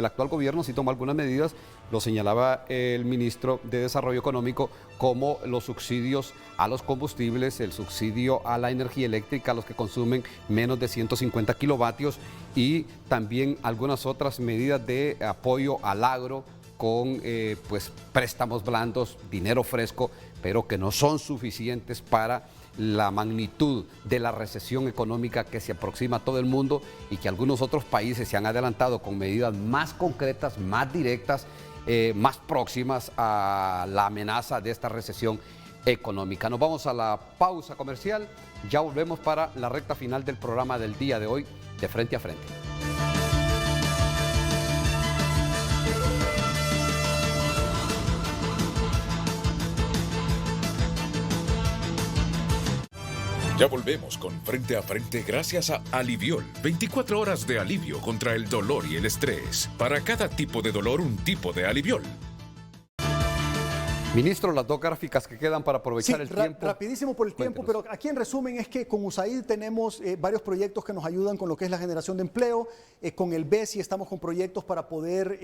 actual gobierno sí toma algunas medidas. Lo señalaba el ministro de Desarrollo Económico, como los subsidios a los combustibles, el subsidio a la energía eléctrica, a los que consumen menos de 150 kilovatios, y también algunas otras medidas de apoyo al agro, con pues préstamos blandos, dinero fresco, pero que no son suficientes para la magnitud de la recesión económica que se aproxima a todo el mundo, y que algunos otros países se han adelantado con medidas más concretas, más directas, más próximas a la amenaza de esta recesión económica. Nos vamos a la pausa comercial, ya volvemos para la recta final del programa del día de hoy de Frente a Frente. Ya volvemos con Frente a Frente gracias a Aliviol. 24 horas de alivio contra el dolor y el estrés. Para cada tipo de dolor, un tipo de Aliviol. Ministro, las dos gráficas que quedan para aprovechar el tiempo. Rapidísimo por el tiempo, Cuéntenos. pero aquí en resumen es que con USAID tenemos varios proyectos que nos ayudan con lo que es la generación de empleo. Con el BESI estamos con proyectos para poder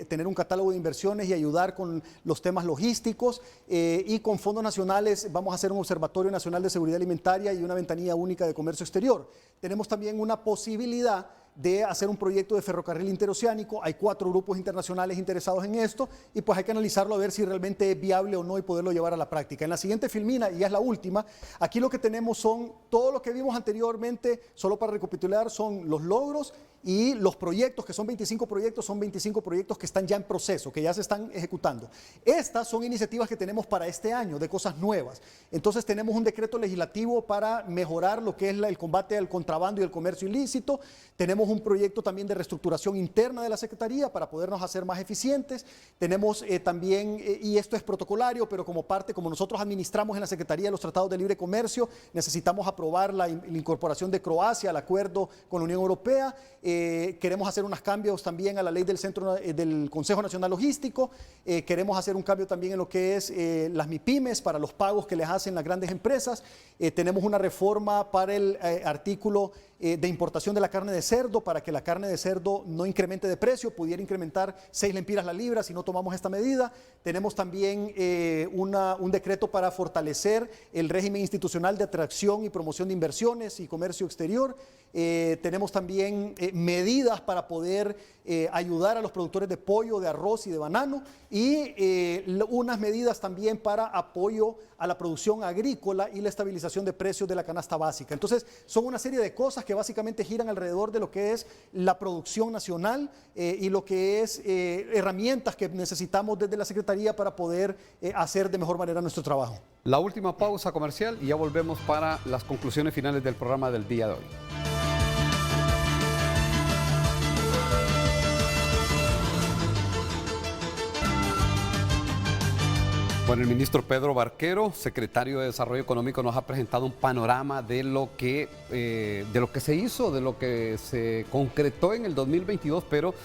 tener un catálogo de inversiones y ayudar con los temas logísticos. Y con fondos nacionales vamos a hacer un Observatorio Nacional de Seguridad Alimentaria y una ventanilla única de comercio exterior. Tenemos también una posibilidad de hacer un proyecto de ferrocarril interoceánico. Hay 4 grupos internacionales interesados en esto y pues hay que analizarlo a ver si realmente es viable o no y poderlo llevar a la práctica. En la siguiente filmina, y ya es la última, aquí lo que tenemos son todo lo que vimos anteriormente, solo para recapitular, son los logros y los proyectos, que son 25 proyectos, son 25 proyectos que están ya en proceso, que ya se están ejecutando. Estas son iniciativas que tenemos para este año, de cosas nuevas. Entonces tenemos un decreto legislativo para mejorar lo que es el combate al contrabando y el comercio ilícito. Tenemos un proyecto también de reestructuración interna de la Secretaría para podernos hacer más eficientes. Tenemos también, y esto es protocolario, pero como parte, como nosotros administramos en la Secretaría los tratados de libre comercio, necesitamos aprobar la incorporación de Croacia al acuerdo con la Unión Europea. Queremos hacer unos cambios también a la ley del Consejo Nacional Logístico. Queremos hacer un cambio también en lo que es las MIPYMES para los pagos que les hacen las grandes empresas. Tenemos una reforma para el artículo de importación de la carne de cerdo, para que la carne de cerdo no incremente de precio, pudiera incrementar 6 lempiras la libra si no tomamos esta medida. Tenemos también un decreto para fortalecer el régimen institucional de atracción y promoción de inversiones y comercio exterior. Tenemos también medidas para poder ayudar a los productores de pollo, de arroz y de banano, y unas medidas también para apoyo a la producción agrícola y la estabilización de precios de la canasta básica. Entonces, son una serie de cosas que básicamente giran alrededor de lo que es la producción nacional y lo que es herramientas que necesitamos desde la Secretaría para poder hacer de mejor manera nuestro trabajo. La última pausa comercial y ya volvemos para las conclusiones finales del programa del día de hoy. Bueno, el ministro Pedro Barquero, secretario de Desarrollo Económico, nos ha presentado un panorama de lo que se hizo, de lo que se concretó en el 2022, pero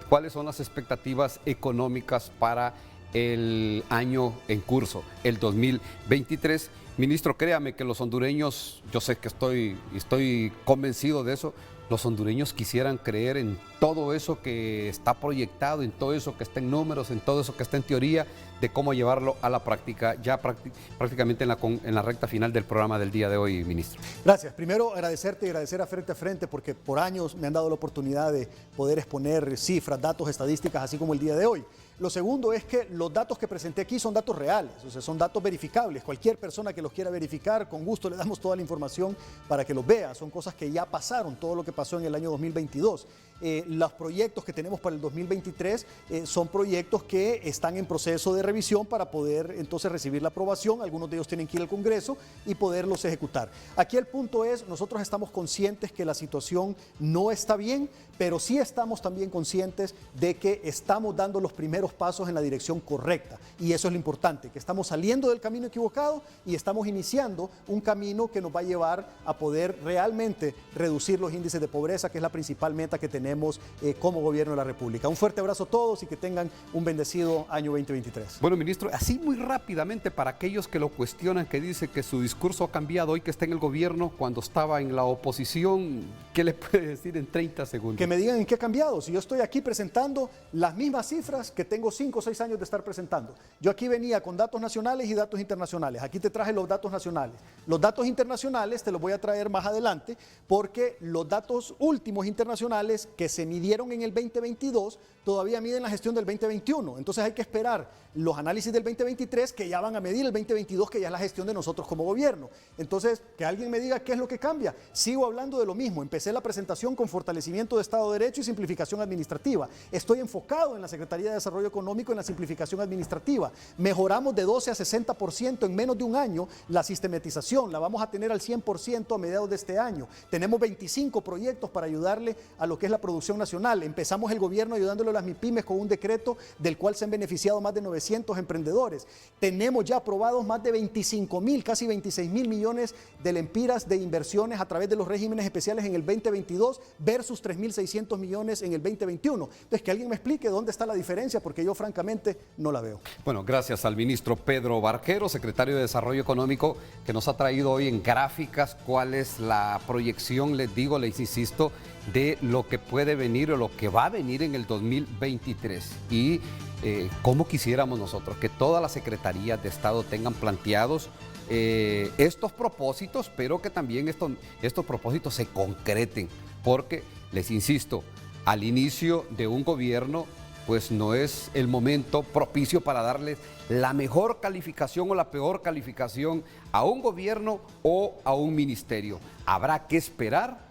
cuáles son las expectativas económicas para el año en curso, el 2023. Ministro, créame que los hondureños, yo sé que estoy convencido de eso, los hondureños quisieran creer en todo eso que está proyectado, en todo eso que está en números, en todo eso que está en teoría, de cómo llevarlo a la práctica, ya prácticamente en la recta final del programa del día de hoy, ministro. Gracias. Primero, agradecerte y agradecer a Frente, porque por años me han dado la oportunidad de poder exponer cifras, datos, estadísticas, así como el día de hoy. Lo segundo es que los datos que presenté aquí son datos reales, o sea, son datos verificables. Cualquier persona que los quiera verificar, con gusto le damos toda la información para que los vea. Son cosas que ya pasaron, todo lo que pasó en el año 2022. Los proyectos que tenemos para el 2023 son proyectos que están en proceso de revisión para poder entonces recibir la aprobación. Algunos de ellos tienen que ir al Congreso y poderlos ejecutar. Aquí el punto es, nosotros estamos conscientes que la situación no está bien, pero sí estamos también conscientes de que estamos dando los primeros pasos en la dirección correcta. Y eso es lo importante, que estamos saliendo del camino equivocado y estamos iniciando un camino que nos va a llevar a poder realmente reducir los índices de pobreza, que es la principal meta que tenemos como gobierno de la República. Un fuerte abrazo a todos y que tengan un bendecido año 2023. Bueno, ministro, así muy rápidamente para aquellos que lo cuestionan, que dice que su discurso ha cambiado hoy que está en el gobierno, cuando estaba en la oposición, ¿qué le puede decir en 30 segundos? Que me digan en qué ha cambiado. Si yo estoy aquí presentando las mismas cifras que tengo 5 o 6 años de estar presentando. Yo aquí venía con datos nacionales y datos internacionales. Aquí te traje los datos nacionales. Los datos internacionales te los voy a traer más adelante, porque los datos últimos internacionales que se midieron en el 2022 todavía miden la gestión del 2021. Entonces hay que esperar los análisis del 2023 que ya van a medir el 2022, que ya es la gestión de nosotros como gobierno. Entonces, que alguien me diga qué es lo que cambia. Sigo hablando de lo mismo. Empecé la presentación con fortalecimiento de Estado de Derecho y simplificación administrativa. Estoy enfocado en la Secretaría de Desarrollo Económico en la simplificación administrativa. Mejoramos de 12 a 60% en menos de un año la sistematización. La vamos a tener al 100% a mediados de este año. Tenemos 25 proyectos para ayudarle a lo que es la producción nacional. Empezamos el gobierno ayudándole a las MIPYMES con un decreto del cual se han beneficiado más de 900 emprendedores. Tenemos ya aprobados más de 25.000, casi 26.000 millones de lempiras de inversiones a través de los regímenes especiales en el 2022 versus 3.600 millones en el 2021. Entonces, que alguien me explique dónde está la diferencia, porque yo francamente no la veo. Bueno, gracias al ministro Pedro Barquero, secretario de Desarrollo Económico, que nos ha traído hoy en gráficas cuál es la proyección, les insisto, de lo que puede venir o lo que va a venir en el 2023. Y cómo quisiéramos nosotros que todas las secretarías de Estado tengan planteados estos propósitos, pero que también estos propósitos se concreten, porque Les insisto, al inicio de un gobierno, pues no es el momento propicio para darles la mejor calificación o la peor calificación a un gobierno o a un ministerio. Habrá que esperar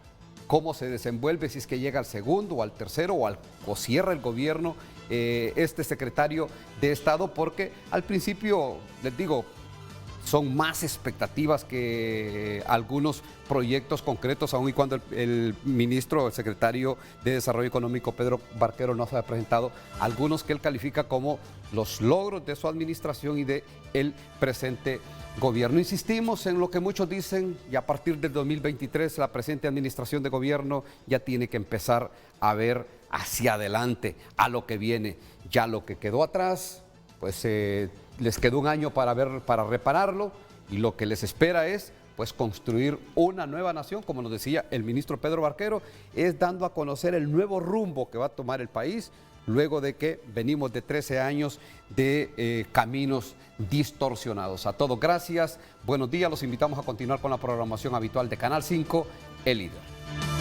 cómo se desenvuelve, si es que llega al segundo o al tercero o cierra el gobierno este secretario de Estado, porque al principio, les digo, son más expectativas que algunos proyectos concretos, aun y cuando el ministro, el secretario de Desarrollo Económico, Pedro Barquero, nos ha presentado algunos que él califica como los logros de su administración y de el presente gobierno. Insistimos en lo que muchos dicen, y a partir del 2023 la presente administración de gobierno ya tiene que empezar a ver hacia adelante, a lo que viene. Ya lo que quedó atrás, pues les quedó un año para repararlo, y lo que les espera es pues construir una nueva nación, como nos decía el ministro Pedro Barquero, es dando a conocer el nuevo rumbo que va a tomar el país, luego de que venimos de 13 años de caminos distorsionados. A todos, gracias, buenos días, los invitamos a continuar con la programación habitual de Canal 5, El Líder.